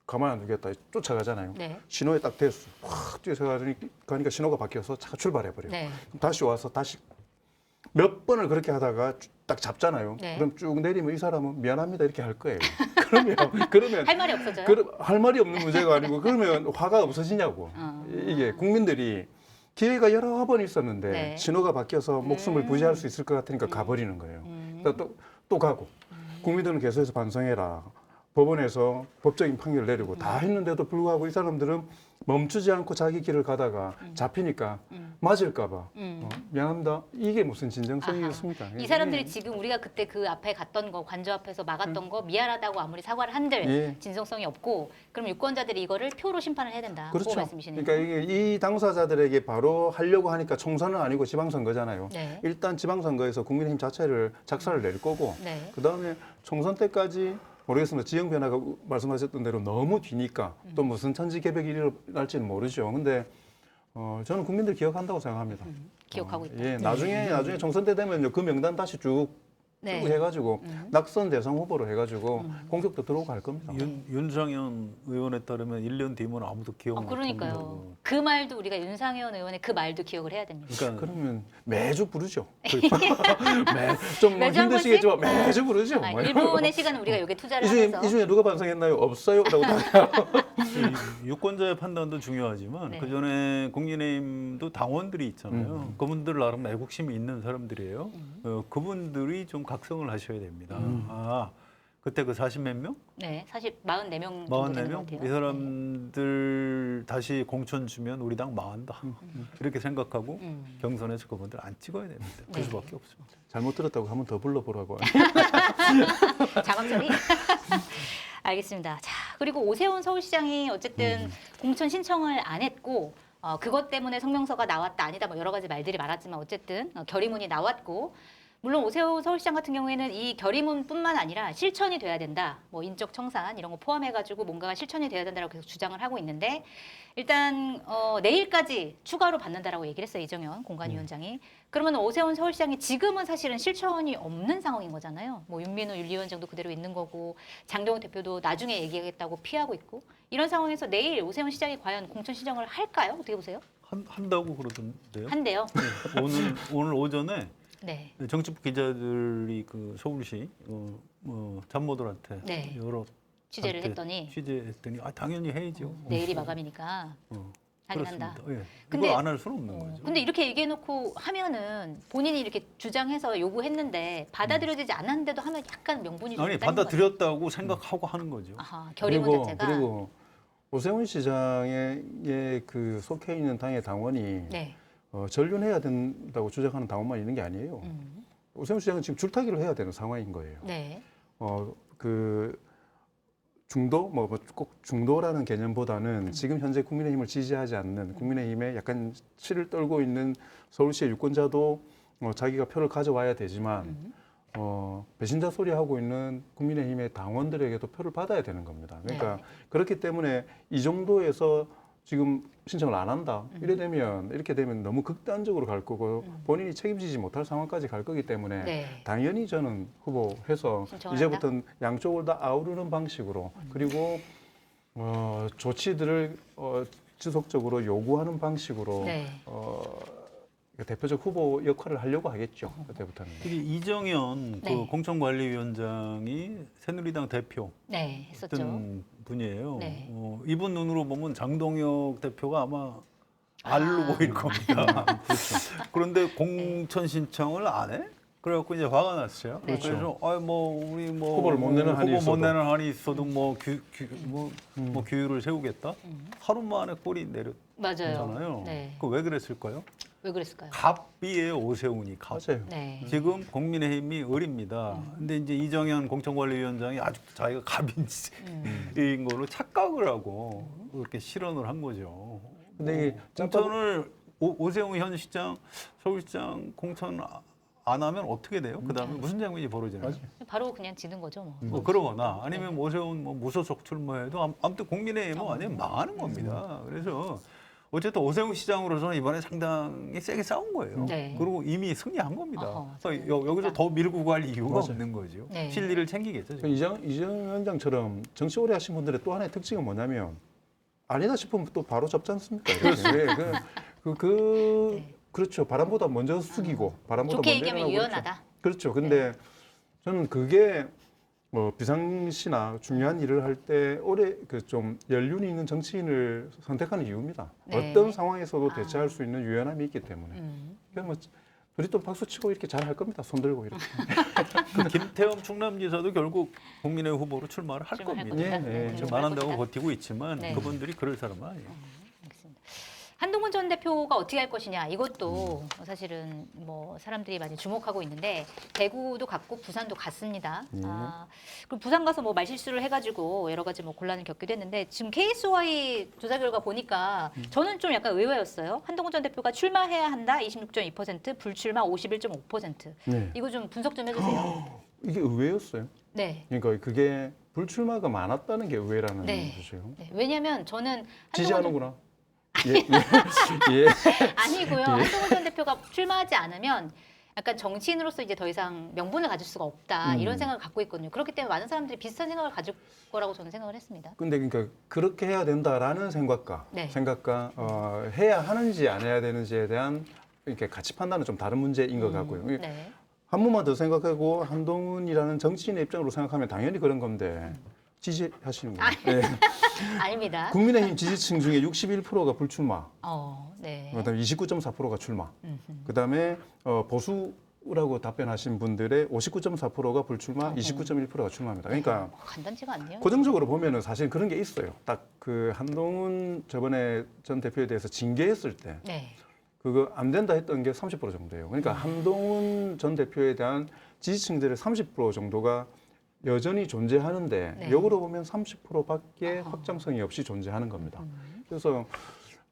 가만 안 두겠다 쫓아가잖아요. 네. 신호에 딱 됐어. 확 뛰어서 가니까 신호가 바뀌어서 차가 출발해버려요. 네. 그럼 다시 와서 다시 몇 번을 그렇게 하다가 딱 잡잖아요. 네. 그럼 쭉 내리면 이 사람은 미안합니다 이렇게 할 거예요. 그러면 할 말이 없어져요? 할 말이 없는 문제가 아니고 그러면 화가 없어지냐고. 이게 국민들이 기회가 여러 번 있었는데 네. 신호가 바뀌어서 목숨을 부지할 수 있을 것 같으니까 가버리는 거예요. 그러니까 또 가고 국민들은 계속해서 반성해라. 법원에서 법적인 판결을 내리고 다 했는데도 불구하고 이 사람들은 멈추지 않고 자기 길을 가다가 잡히니까 맞을까봐 미안합니다. 이게 무슨 진정성이겠습니까? 이 사람들이 지금 우리가 그때 그 앞에 갔던 거 관저 앞에서 막았던 거 미안하다고 아무리 사과를 한들 예. 진정성이 없고 그럼 유권자들이 이거를 표로 심판을 해야 된다. 그 그렇죠. 말씀이시네요. 그러니까 이게 이 당사자들에게 바로 하려고 하니까 총선은 아니고 지방선거잖아요. 네. 일단 지방선거에서 국민의힘 자체를 작사를 낼 거고 네. 그다음에 총선 때까지 모르겠습니다. 지형 변화가 말씀하셨던 대로 너무 뒤니까 또 무슨 천지개벽이 일어날지는 모르죠. 근데 저는 국민들 기억한다고 생각합니다. 기억하고 있다. 예, 나중에 총선 때 되면 그 명단 다시 쭉 네. 해가지고 낙선 대상 후보로 해가지고 공격도 들어오고 할 겁니다. 윤상현 의원에 따르면 1년 뒤면 아무도 기억 못 그러니까요. 한다고. 그 말도 우리가 윤상현 의원의 그 말도 기억을 해야 됩니다. 그러니까 그러면 매주 부르죠. 좀 매주 한 힘드시겠지만 매주 부르죠. 아, 일본의 시간은 우리가 여기에 투자를 하면서 이 중에 누가 반성했나요? 없어요. 라고 다 이 유권자의 판단도 중요하지만 네. 그 전에 국민의힘도 당원들이 있잖아요. 그분들 나름 애국심이 있는 사람들이에요. 그분들이 좀 각성을 하셔야 됩니다. 아 그때 그 40몇 명? 네, 사실 44명 정도 되는 것 44명? 같아요. 이 사람들 다시 공천 주면 우리 당 망한다. 이렇게 생각하고 경선에서 그분들 안 찍어야 됩니다. 그 네. 수밖에 없습니다. 잘못 들었다고 한번 더 불러보라고. 자막 처리. 알겠습니다. 자, 그리고 오세훈 서울시장이 어쨌든 공천 신청을 안 했고 그것 때문에 성명서가 나왔다 아니다 뭐 여러 가지 말들이 많았지만 어쨌든 결의문이 나왔고 물론 오세훈 서울시장 같은 경우에는 이 결의문뿐만 아니라 실천이 돼야 된다. 뭐 인적 청산 이런 거 포함해가지고 뭔가가 실천이 돼야 된다라고 계속 주장을 하고 있는데 일단 내일까지 추가로 받는다라고 얘기를 했어요. 이정현 공관위원장이. 그러면 오세훈 서울시장이 지금은 사실은 실천이 없는 상황인 거잖아요. 뭐 윤민호 윤리위원장도 그대로 있는 거고 장동훈 대표도 나중에 얘기하겠다고 피하고 있고 이런 상황에서 내일 오세훈 시장이 과연 공천 신청을 할까요? 어떻게 보세요? 한다고 그러던데요. 한대요. 네. 오늘 오전에 네. 정치부 기자들이 그 서울시 참모들한테 네. 여러 취재를 한테 했더니 취재했더니 당연히 해야죠. 내일이 마감이니까 하긴 그렇습니다. 한다. 예. 근데- 이걸 안 할 수는 없는 거죠. 근데 이렇게 얘기해놓고 하면은 본인이 이렇게 주장해서 요구했는데 받아들여지지 않았는데도 하면 약간 명분이 좀 아니 있다는 거 같아요. 받아들였다고 생각하고 하는 거죠. 아하, 결의문 자체가. 그리고 오세훈 시장의 그 속해 있는 당의 당원이 네. 전륜해야 된다고 주장하는 당원만 있는 게 아니에요. 오세훈 시장은 지금 줄타기를 해야 되는 상황인 거예요. 네. 그 중도 꼭 중도라는 개념보다는 지금 현재 국민의힘을 지지하지 않는 국민의힘에 약간 치를 떨고 있는 서울시의 유권자도 자기가 표를 가져와야 되지만 배신자 소리 하고 있는 국민의힘의 당원들에게도 표를 받아야 되는 겁니다. 그러니까 그렇기 때문에 이 정도에서 지금 신청을 안 한다. 이렇게 되면 너무 극단적으로 갈 거고 본인이 책임지지 못할 상황까지 갈 거기 때문에 네. 당연히 저는 후보해서 신청을 이제부터는 양쪽을 다 아우르는 방식으로 그리고 조치들을 지속적으로 요구하는 방식으로 네. 대표적 후보 역할을 하려고 하겠죠. 그때부터는. 특히 이정현 네. 그 공천관리위원장이 새누리당 대표 네, 했었죠. 어떤 분이에요. 네. 이분 눈으로 보면 장동혁 대표가 아마 알로 보일 겁니다. 그렇죠. 그런데 공천 신청을 안 해? 그래갖고 이제 화가 났어요. 네. 그래서 우리 후보를 못 내는 한이 후보 있어도. 못 내는 한이 있어도 규율을 세우겠다. 하루 만에 꼴이 맞아요. 내렸잖아요. 네. 그 왜 그랬을까요? 왜 그랬을까요? 갑이에요, 오세훈이 갑. 맞아요. 네. 지금 국민의힘이 을입니다. 근데 이제 이정현 공천관리위원장이 아직도 자기가 갑인지 인 거로 착각을 하고 그렇게 실언을 한 거죠. 근데 이 공천을 오세훈 현 시장, 서울시장 공천 안 하면 어떻게 돼요? 그 다음에 무슨 장면이 벌어지나요? 바로 그냥 지는 거죠, 뭐. 뭐 그러거나 아니면 오세훈 무소속 출마해도 아무튼 국민의힘은 완전 망하는 겁니다. 그래서 어쨌든 오세훈 시장으로서는 이번에 상당히 세게 싸운 거예요. 네. 그리고 이미 승리한 겁니다. 어허, 그래서 여기서 더 밀고 갈 이유가 맞아요. 없는 거죠. 네. 실리를 챙기겠죠. 지금. 이정 위원장처럼 정치 오래 하신 분들의 또 하나의 특징은 뭐냐면 아니다 싶으면 또 바로 접지 않습니까? 네. 그렇죠. 바람보다 먼저 숙이고 바람보다 좋게 먼저 얘기하면 일어나고 유연하다. 그렇죠. 근데 저는 그게 비상시나 중요한 일을 할 때 오래 좀 연륜이 있는 정치인을 선택하는 이유입니다. 네. 어떤 상황에서도 대처할 수 있는 유연함이 있기 때문에. 그래서 뭐 둘이 또 박수 치고 이렇게 잘 할 겁니다. 손 들고 이렇게. 그 김태형 충남지사도 결국 국민의 후보로 출마를 할 출마할 겁니다. 겁니다. 예, 예. 네, 지금 출마할 안 한다고 것이다. 버티고 있지만 네. 그분들이 그럴 사람은 아니에요. 알겠습니다. 한동훈 전 대표가 어떻게 할 것이냐 이것도 사실은 뭐 사람들이 많이 주목하고 있는데 대구도 갔고 부산도 갔습니다. 그리고 부산 가서 뭐 말실수를 해가지고 여러 가지 뭐 곤란을 겪기도 했는데 지금 KSY 조사 결과 보니까 저는 좀 약간 의외였어요. 한동훈 전 대표가 출마해야 한다 26.2%, 불출마 51.5%. 네. 이거 좀 분석 좀 해주세요. 이게 의외였어요. 네. 그러니까 그게 불출마가 많았다는 게 의외라는 네. 뜻이에요. 네. 왜냐하면 저는 한동훈 지지하는구나. 예, 예, 예. 아니고요. 한동훈 전 대표가 출마하지 않으면 약간 정치인으로서 이제 더 이상 명분을 가질 수가 없다 이런 생각을 갖고 있거든요. 그렇기 때문에 많은 사람들이 비슷한 생각을 가질 거라고 저는 생각을 했습니다. 근데 그러니까 그렇게 해야 된다라는 생각과 네. 해야 하는지 안 해야 되는지에 대한 이렇게 가치 판단은 좀 다른 문제인 것 같고요. 네. 한 번만 더 생각하고 한동훈이라는 정치인의 입장으로 생각하면 당연히 그런 건데 지지하시는 거예요. 네. 아닙니다. 국민의힘 지지층 중에 61%가 불출마, 네. 그다음에 29.4%가 출마, 그다음에 보수라고 답변하신 분들의 59.4%가 불출마, 29.1%가 출마입니다. 그러니까 간단치가 않네요. 고정적으로 보면은 사실 그런 게 있어요. 딱 그 한동훈 저번에 전 대표에 대해서 징계했을 때 네. 그거 안 된다 했던 게 30% 정도예요. 그러니까 한동훈 전 대표에 대한 지지층들의 30% 정도가 여전히 존재하는데 네. 역으로 보면 30%밖에 확장성이 없이 존재하는 겁니다. 그래서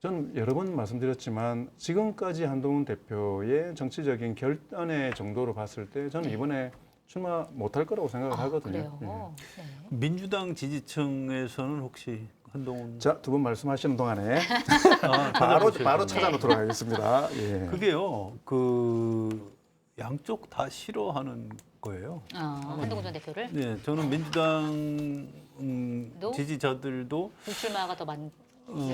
저는 여러 번 말씀드렸지만 지금까지 한동훈 대표의 정치적인 결단의 정도로 봤을 때 저는 이번에 출마 못할 거라고 생각을 하거든요. 그래요. 네. 민주당 지지층에서는 혹시 한동훈 자, 두 분 말씀하시는 동안에 바로 바로 찾아놓도록 하겠습니다. 예. 그게요. 그 양쪽 다 싫어하는 거예요. 한동훈 전 대표를 네, 저는 민주당 또? 지지자들도 불출마가 더 많을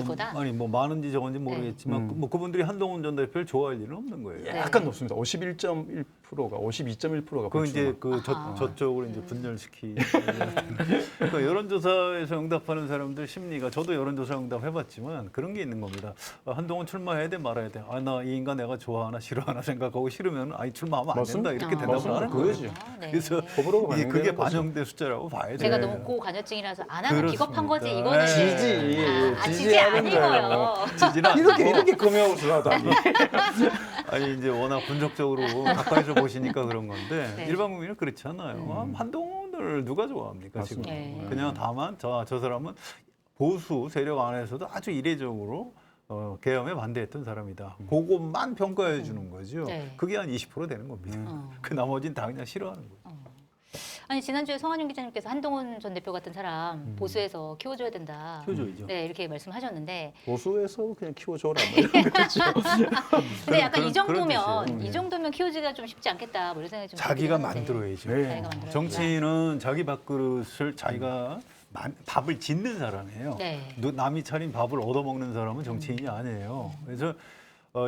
거다. 아니 뭐 많은지 적은지 모르겠지만 뭐 그분들이 한동훈 전 대표를 좋아할 일은 없는 거예요. 약간 높습니다. 51.1%가 52.1%가 그 이제 불출마. 저쪽으로 이제 분열시키. 그러니까 여론조사에서 응답하는 사람들 심리가 저도 여론조사 응답해봤지만 그런 게 있는 겁니다. 한동훈 출마해야 돼 말아야 돼. 아 나 이 인간 내가 좋아하나 싫어하나 생각하고 싫으면 아니 출마하면 안 된다 이렇게 대답을 맞습니다. 하는 거예요. 그거지. 네. 그래서 호불호가 이게 그게 반영되는 거죠. 반영된 숫자라고 봐야 돼요. 제가 너무 고관여증이라서 안 하면 그렇습니다. 비겁한 거지 이거는 지지. 지지 아니고요. 지지는 아니고. 이렇게 금요스러하다니. 아니 이제 워낙 분석적으로 가까이서 보시니까 그런 건데 네. 일반 국민은 그렇지 않아요. 한동훈을 누가 좋아합니까 지금? 네. 그냥 다만 저 사람은 보수 세력 안에서도 아주 이례적으로 계엄에 반대했던 사람이다. 그것만 평가해 주는 거죠. 네. 그게 한 20% 되는 겁니다. 그 나머지는 다 그냥 싫어하는 거예요. 아니 지난주에 성한용 기자님께서 한동훈 전 대표 같은 사람 보수에서 키워줘야 된다. 키워줘야죠. 네, 이렇게 말씀하셨는데. 보수에서 그냥 키워줘라. 뭐 이런 거죠. 근데 약간 이 그런 정도면 뜻이에요. 이 정도면 키우기가 좀 쉽지 않겠다. 뭐 이런 생각이 좀 자기가 들긴 하는데. 만들어야죠. 네. 자기가 만들어야 정치인은 자기 밥그릇을 자기가 밥을 짓는 사람이에요. 네. 남이 차린 밥을 얻어먹는 사람은 정치인이 아니에요. 그래서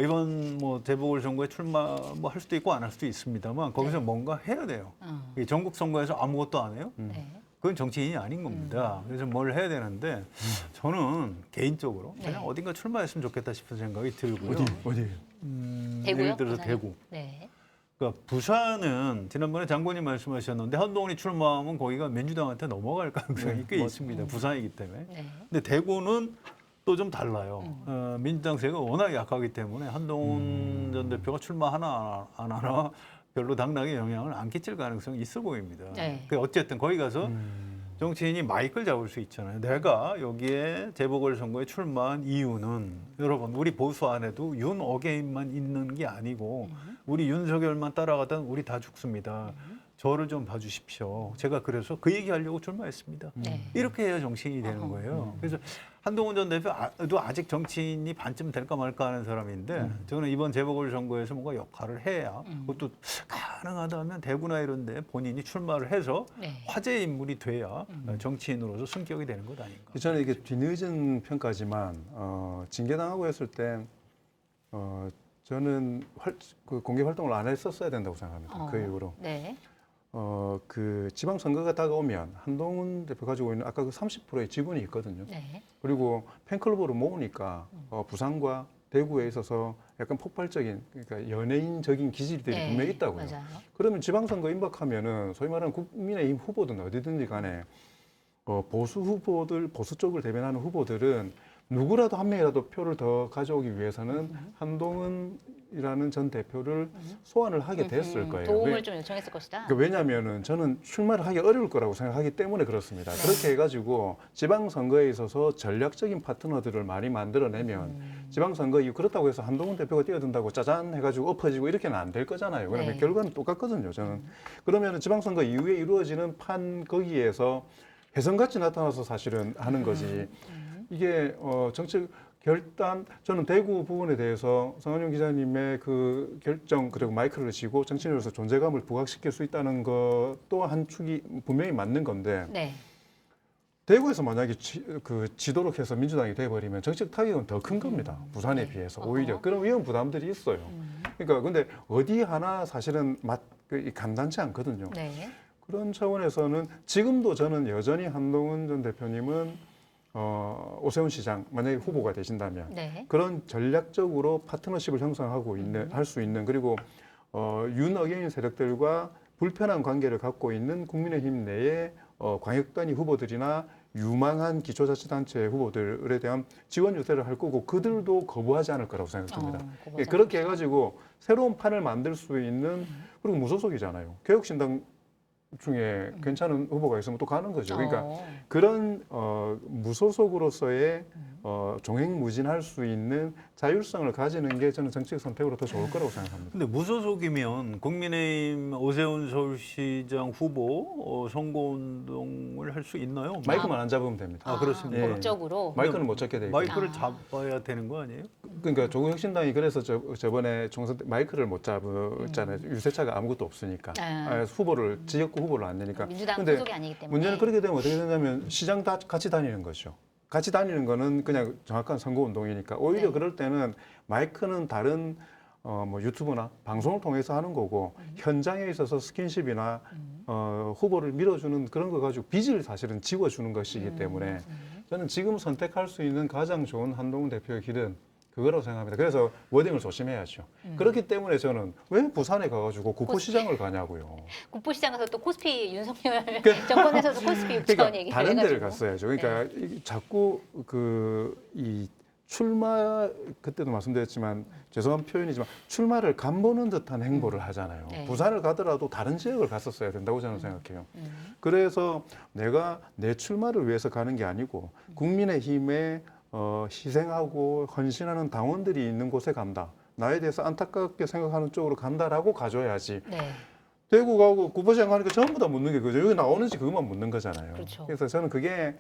이번 뭐 재보궐선거에 출마 뭐 할 수도 있고 안 할 수도 있습니다만 거기서 네. 뭔가 해야 돼요. 어. 이 전국 선거에서 아무것도 안 해요? 네. 그건 정치인이 아닌 겁니다. 그래서 뭘 해야 되는데 저는 개인적으로 네. 그냥 어딘가 출마했으면 좋겠다 싶은 생각이 들고요. 어디? 대구요? 예를 들어서 부산이요? 대구. 네. 그러니까 부산은 지난번에 장관님 말씀하셨는데 한동훈이 출마하면 거기가 민주당한테 넘어갈 가능성이 꽤 있습니다. 부산이기 때문에. 네. 근데 대구는 또 좀 달라요. 민주당 세가 워낙 약하기 때문에 한동훈 전 대표가 출마하나 안 하나 별로 당락에 영향을 안 끼칠 가능성이 있어 보입니다. 네. 그 어쨌든 거기 가서 정치인이 마이크를 잡을 수 있잖아요. 내가 여기에 재보궐선거에 출마한 이유는 여러분 우리 보수 안에도 윤 어게인만 있는 게 아니고 우리 윤석열만 따라가다 우리 다 죽습니다. 저를 좀 봐주십시오. 제가 그래서 그 얘기하려고 출마했습니다. 네. 이렇게 해야 정치인이 되는 거예요. 그래서 한동훈 전 대표도 아직 정치인이 반쯤 될까 말까 하는 사람인데 저는 이번 재보궐선거에서 뭔가 역할을 해야 그것도 가능하다면 대구나 이런 데 본인이 출마를 해서 네. 화제 인물이 돼야 정치인으로서 승격이 되는 것 아닌가. 저는 이게 뒤늦은 평가지만 징계당하고 했을 때 저는 그 공개 활동을 안 했었어야 된다고 생각합니다. 그 이후로. 네. 그 지방선거가 다가오면 한동훈 대표 가지고 있는 아까 그 30%의 지분이 있거든요. 네. 그리고 팬클럽으로 모으니까 부산과 대구에 있어서 약간 폭발적인 그러니까 연예인적인 기질들이 네. 분명히 있다고요. 맞아요. 그러면 지방선거 임박하면은 소위 말하는 국민의힘 후보든 어디든지 간에 보수 후보들, 보수 쪽을 대변하는 후보들은 누구라도 한 명이라도 표를 더 가져오기 위해서는 한동훈이라는 전 대표를 소환을 하게 됐을 거예요. 도움을 좀 요청했을 것이다. 왜냐하면은 저는 출마를 하기 어려울 거라고 생각하기 때문에 그렇습니다. 그렇게 해가지고 지방선거에 있어서 전략적인 파트너들을 많이 만들어내면 지방선거 이후 그렇다고 해서 한동훈 대표가 뛰어든다고 짜잔 해가지고 엎어지고 이렇게는 안 될 거잖아요. 그러면 네. 결과는 똑같거든요. 저는 그러면 지방선거 이후에 이루어지는 판 거기에서 혜성같이 나타나서 사실은 하는 거지. 이게 정책 결단 저는 대구 부분에 대해서 성한용 기자님의 그 결정 그리고 마이크를 쥐고 정치인으로서 존재감을 부각시킬 수 있다는 것도 한 축이 분명히 맞는 건데 네. 대구에서 만약에 지도록 해서 민주당이 돼버리면 정책 타격은 더 큰 겁니다. 부산에 비해서 오히려 그런 위험 부담들이 있어요. 그러니까 근데 어디 하나 사실은 간단치 않거든요. 네. 그런 차원에서는 지금도 저는 여전히 한동훈 전 대표님은 오세훈 시장 만약에 후보가 되신다면 네. 그런 전략적으로 파트너십을 형성하고 할 수 있는 그리고 윤어게인 세력들과 불편한 관계를 갖고 있는 국민의힘 내의 광역단위 후보들이나 유망한 기초자치단체 후보들에 대한 지원 유세를 할 거고 그들도 거부하지 않을 거라고 생각됩니다. 거부하지 그렇게 해가지고 새로운 판을 만들 수 있는 그리고 무소속이잖아요. 개혁신당 중에 괜찮은 후보가 있으면 또 가는 거죠. 그러니까 그런 무소속으로서의 종횡무진할 수 있는 자율성을 가지는 게 저는 정책 선택으로 더 좋을 거라고 생각합니다. 근데 무소속이면 국민의힘 오세훈 서울시장 후보 선거운동을 할 수 있나요? 마이크만 안 잡으면 됩니다. 그렇습니다. 법적으로. 마이크는 못 잡게 돼 있고. 마이크를 잡아야 되는 거 아니에요? 그러니까 조국혁신당이 그래서 저번에 총선 때 마이크를 못 잡았잖아요. 유세차가 아무것도 없으니까. 후보를 지역구 후보를 안 내니까. 민주당 근데 소속이 아니기 때문에. 문제는 그렇게 되면 어떻게 되냐면 시장 다 같이 다니는 거죠. 같이 다니는 거는 그냥 정확한 선거운동이니까 오히려 네. 그럴 때는 마이크는 다른 뭐 유튜브나 방송을 통해서 하는 거고 현장에 있어서 스킨십이나 후보를 밀어주는 그런 거 가지고 빚을 사실은 지워주는 것이기 때문에 저는 지금 선택할 수 있는 가장 좋은 한동훈 대표의 길은 그거라고 생각합니다. 그래서 워딩을 조심해야죠. 그렇기 때문에 저는 왜 부산에 가가지고 구포시장을 가냐고요. 국부시장 가서 또 코스피 윤석열 정권에서도 코스피 6천 그러니까 얘기 다른 데를 해가지고. 갔어야죠. 그러니까 자꾸 이 출마 그때도 말씀드렸지만 죄송한 표현이지만 출마를 간보는 듯한 행보를 하잖아요. 네. 부산을 가더라도 다른 지역을 갔었어야 된다고 저는 생각해요. 그래서 내가 내 출마를 위해서 가는 게 아니고 국민의힘에 희생하고 헌신하는 당원들이 있는 곳에 간다. 나에 대해서 안타깝게 생각하는 쪽으로 간다라고 가져야지. 네. 대구 가고 구포시장 가니까 전부 다 묻는 게 그죠. 여기 나오는지 그것만 묻는 거잖아요. 그렇죠. 그래서 저는 그게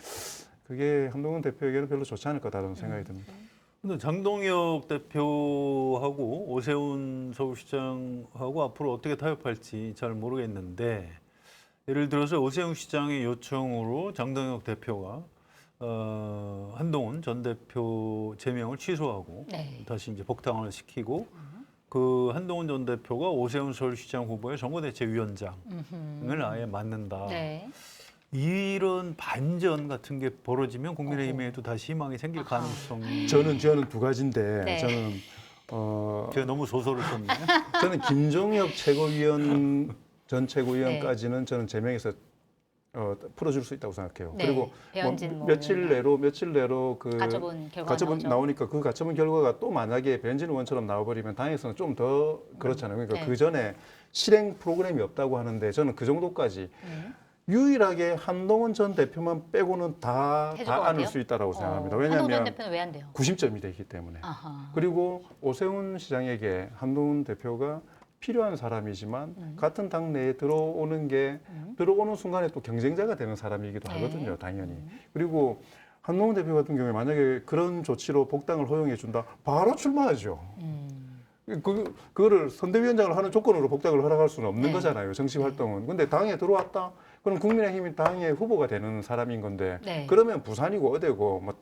한동훈 대표에게는 별로 좋지 않을 거다라는 생각이 듭니다. 근데 장동혁 대표하고 오세훈 서울시장하고 앞으로 어떻게 타협할지 잘 모르겠는데 예를 들어서 오세훈 시장의 요청으로 장동혁 대표가 한동훈 전 대표 제명을 취소하고 네. 다시 이제 복당을 시키고 그 한동훈 전 대표가 오세훈 서울시장 후보의 선거대책위원장을 아예 맡는다. 네. 이런 반전 같은 게 벌어지면 국민의힘에도 다시 희망이 생길 아하. 가능성이 저는 두 가지인데 네. 저는 제가 너무 소설을 썼네. 저는 김종혁 전 최고위원까지는 저는 제명해서 풀어줄 수 있다고 생각해요. 네. 그리고 배현진 뭐 며칠 내로 그 가처분 결과가 가처분 나오죠. 나오니까 그 가처분 결과가 또 만약에 배현진 의원처럼 나와버리면 당에서는 좀 더 그렇잖아요. 그러니까 네. 그 전에 실행 프로그램이 없다고 하는데 저는 그 정도까지 유일하게 한동훈 전 대표만 빼고는 다 해줄 것 안을 같아요? 수 있다고 생각합니다. 한동훈 전 왜냐하면 대표는 왜 안 돼요? 구심점이 되기 때문에. 아하. 그리고 오세훈 시장에게 한동훈 대표가 필요한 사람이지만 같은 당 내에 들어오는 순간에 또 경쟁자가 되는 사람이기도 네. 하거든요, 당연히. 그리고 한동훈 대표 같은 경우에 만약에 그런 조치로 복당을 허용해 준다, 바로 출마하죠. 그거를 선대위원장을 하는 조건으로 복당을 허락할 수는 없는 네. 거잖아요, 정치 활동은. 근데 당에 들어왔다, 그럼 국민의힘이 당의 후보가 되는 사람인 건데, 네. 그러면 부산이고 어디고 뭐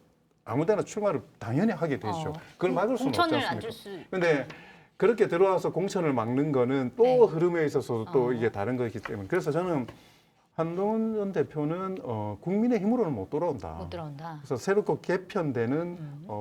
아무데나 출마를 당연히 하게 되죠. 그걸 막을 수는 없지 공천을 않습니까? 안 줄 수. 근데 그렇게 들어와서 공천을 막는 거는 또 네. 흐름에 있어서 또 이게 다른 거기 때문에 그래서 저는 한동훈 전 대표는 국민의힘으로는 못 돌아온다. 못 들어온다. 그래서 새롭게 개편되는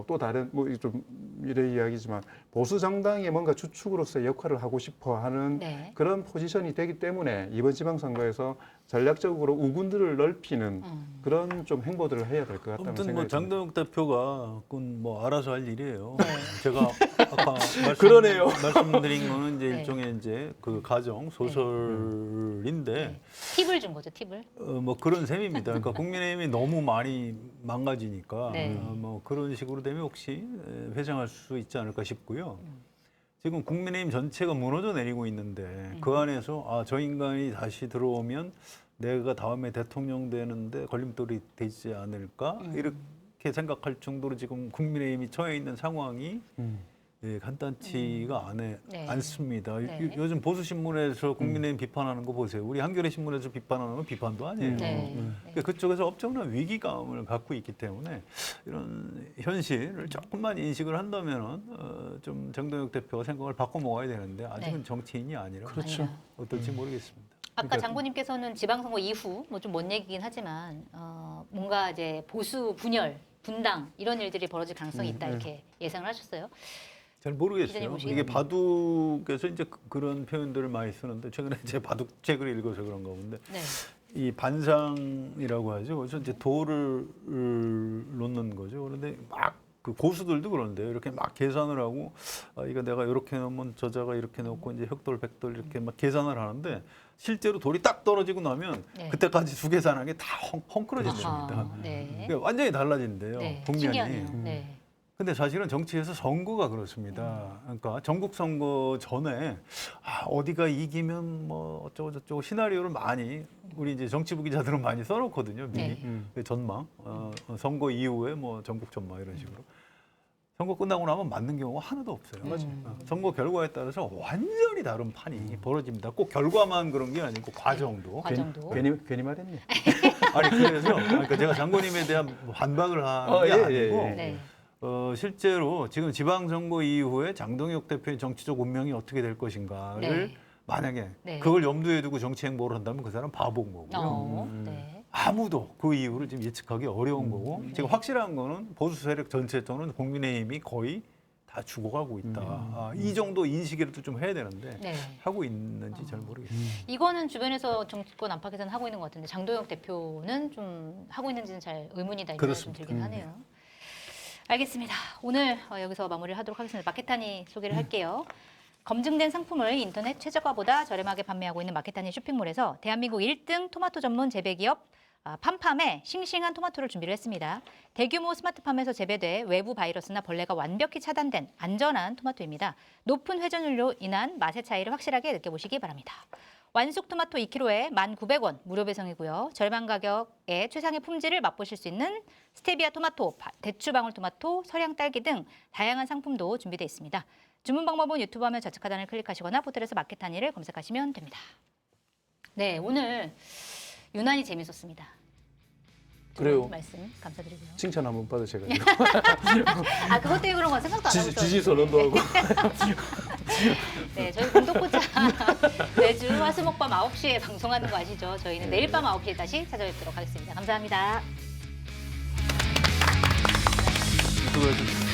또 다른 뭐 좀 미래 이야기지만 보수 정당의 뭔가 주축으로서의 역할을 하고 싶어하는 네. 그런 포지션이 되기 때문에 이번 지방선거에서 전략적으로 우군들을 넓히는 그런 좀 행보들을 해야 될 것 같다는 아무튼 생각이 뭐 듭니다. 장동혁 대표가 그건 뭐 알아서 할 일이에요. 네. 제가 아까 그러네요. 말씀드린 거는 이제 네. 일종의 이제 그 가정 소설인데 네. 팁을 준 거죠, 팁을. 뭐 그런 셈입니다. 그러니까 국민의힘이 너무 많이 망가지니까 네. 뭐 그런 식으로 되면 혹시 회생할 수 있지 않을까 싶고요. 지금 국민의힘 전체가 무너져 내리고 있는데 그 안에서 저 인간이 다시 들어오면 내가 다음에 대통령 되는데 걸림돌이 되지 않을까 이렇게 생각할 정도로 지금 국민의힘이 처해 있는 상황이 간단치가 네. 않습니다. 네. 요즘 보수 신문에서 국민의힘 비판하는 거 보세요. 우리 한겨레 신문에서 비판하는 건 비판도 아니에요. 네. 그러니까 그쪽에서 엄청난 위기감을 갖고 있기 때문에 이런 현실을 조금만 인식을 한다면은 좀 장동혁 대표가 생각을 바꿔 먹어야 되는데 아직은 네. 정치인이 아니라 그렇죠. 어떨지 모르겠습니다. 아까 그러니까- 장군님께서는 지방선거 이후 뭐 좀 먼 얘기긴 하지만 뭔가 이제 보수 분열, 분당 이런 일들이 벌어질 가능성이 있다 이렇게 예상을 하셨어요. 잘 기자님 모르겠어요. 보시기에는? 이게 바둑에서 이제 그런 표현들을 많이 쓰는데 최근에 제 바둑 책을 읽어서 그런가 본데 네. 이 반상이라고 하죠. 그래서 이제 돌을 놓는 거죠. 그런데 막 그 고수들도 그런데요. 이렇게 막 계산을 하고 이거 내가 이렇게 놓으면 저자가 이렇게 놓고 이제 흑돌, 백돌 이렇게 막 계산을 하는데 실제로 돌이 딱 떨어지고 나면 네. 그때까지 수 계산한 게 다 헝클어집니다. 아하, 네. 그러니까 완전히 달라진대요. 네. 국면이. 신기하네요. 네. 근데 사실은 정치에서 선거가 그렇습니다. 그러니까 전국 선거 전에 어디가 이기면 뭐 어쩌고 저쩌고 시나리오를 많이 우리 이제 정치부 기자들은 많이 써놓거든요. 미리 네. 그 전망, 선거 이후에 뭐 전국 전망 이런 식으로. 선거 끝나고 나면 맞는 경우가 하나도 없어요. 선거 결과에 따라서 완전히 다른 판이 벌어집니다. 꼭 결과만 그런 게 아니고 과정도. 과정도. 괜히 말했네. 아니 그래서 그러니까 제가 장관님에 대한 반박을 하는 게 예, 아니고. 예, 예. 네. 실제로 지금 지방선거 이후에 장동혁 대표의 정치적 운명이 어떻게 될 것인가를 네. 만약에 네. 그걸 염두에 두고 정치 행보를 한다면 그 사람 바보인 거고요. 네. 아무도 그 이유를 지금 예측하기 어려운 거고 지금 확실한 거는 보수 세력 전체 또는 국민의힘이 거의 다 죽어가고 있다. 이 정도 인식이라도 좀 해야 되는데 네. 하고 있는지 잘 모르겠어요. 이거는 주변에서 정치권 안팎에서는 하고 있는 것 같은데 장도혁 대표는 좀 하고 있는지는 잘 의문이다 이런 생각이 좀 그렇습니다. 들긴 하네요. 알겠습니다. 오늘 여기서 마무리를 하도록 하겠습니다. 마케타니 소개를 할게요. 검증된 상품을 인터넷 최저가보다 저렴하게 판매하고 있는 마케타니 쇼핑몰에서 대한민국 1등 토마토 전문 재배기업 팜팜의 싱싱한 토마토를 준비를 했습니다. 대규모 스마트팜에서 재배돼 외부 바이러스나 벌레가 완벽히 차단된 안전한 토마토입니다. 높은 회전율로 인한 맛의 차이를 확실하게 느껴보시기 바랍니다. 완숙 토마토 2kg에 1,900원 무료 배송이고요. 저렴한 가격에 최상의 품질을 맛보실 수 있는 스테비아 토마토, 대추방울 토마토, 서량 딸기 등 다양한 상품도 준비되어 있습니다. 주문 방법은 유튜브 화면 좌측 하단을 클릭하시거나 포털에서 마켓하니를 검색하시면 됩니다. 네, 오늘 유난히 재밌었습니다. 그래요. 말씀 감사드리고요. 칭찬 한번 받으셔가지고 아, 그것 때문에 그런 건 생각도 안 하고 있었는데. 지지 선언도 하고. 네, 저희 공동포차 매주 화수목밤 9시에 방송하는 거 아시죠? 저희는 내일 밤 9시에 다시 찾아뵙도록 하겠습니다. 감사합니다. 수고하셨습니다.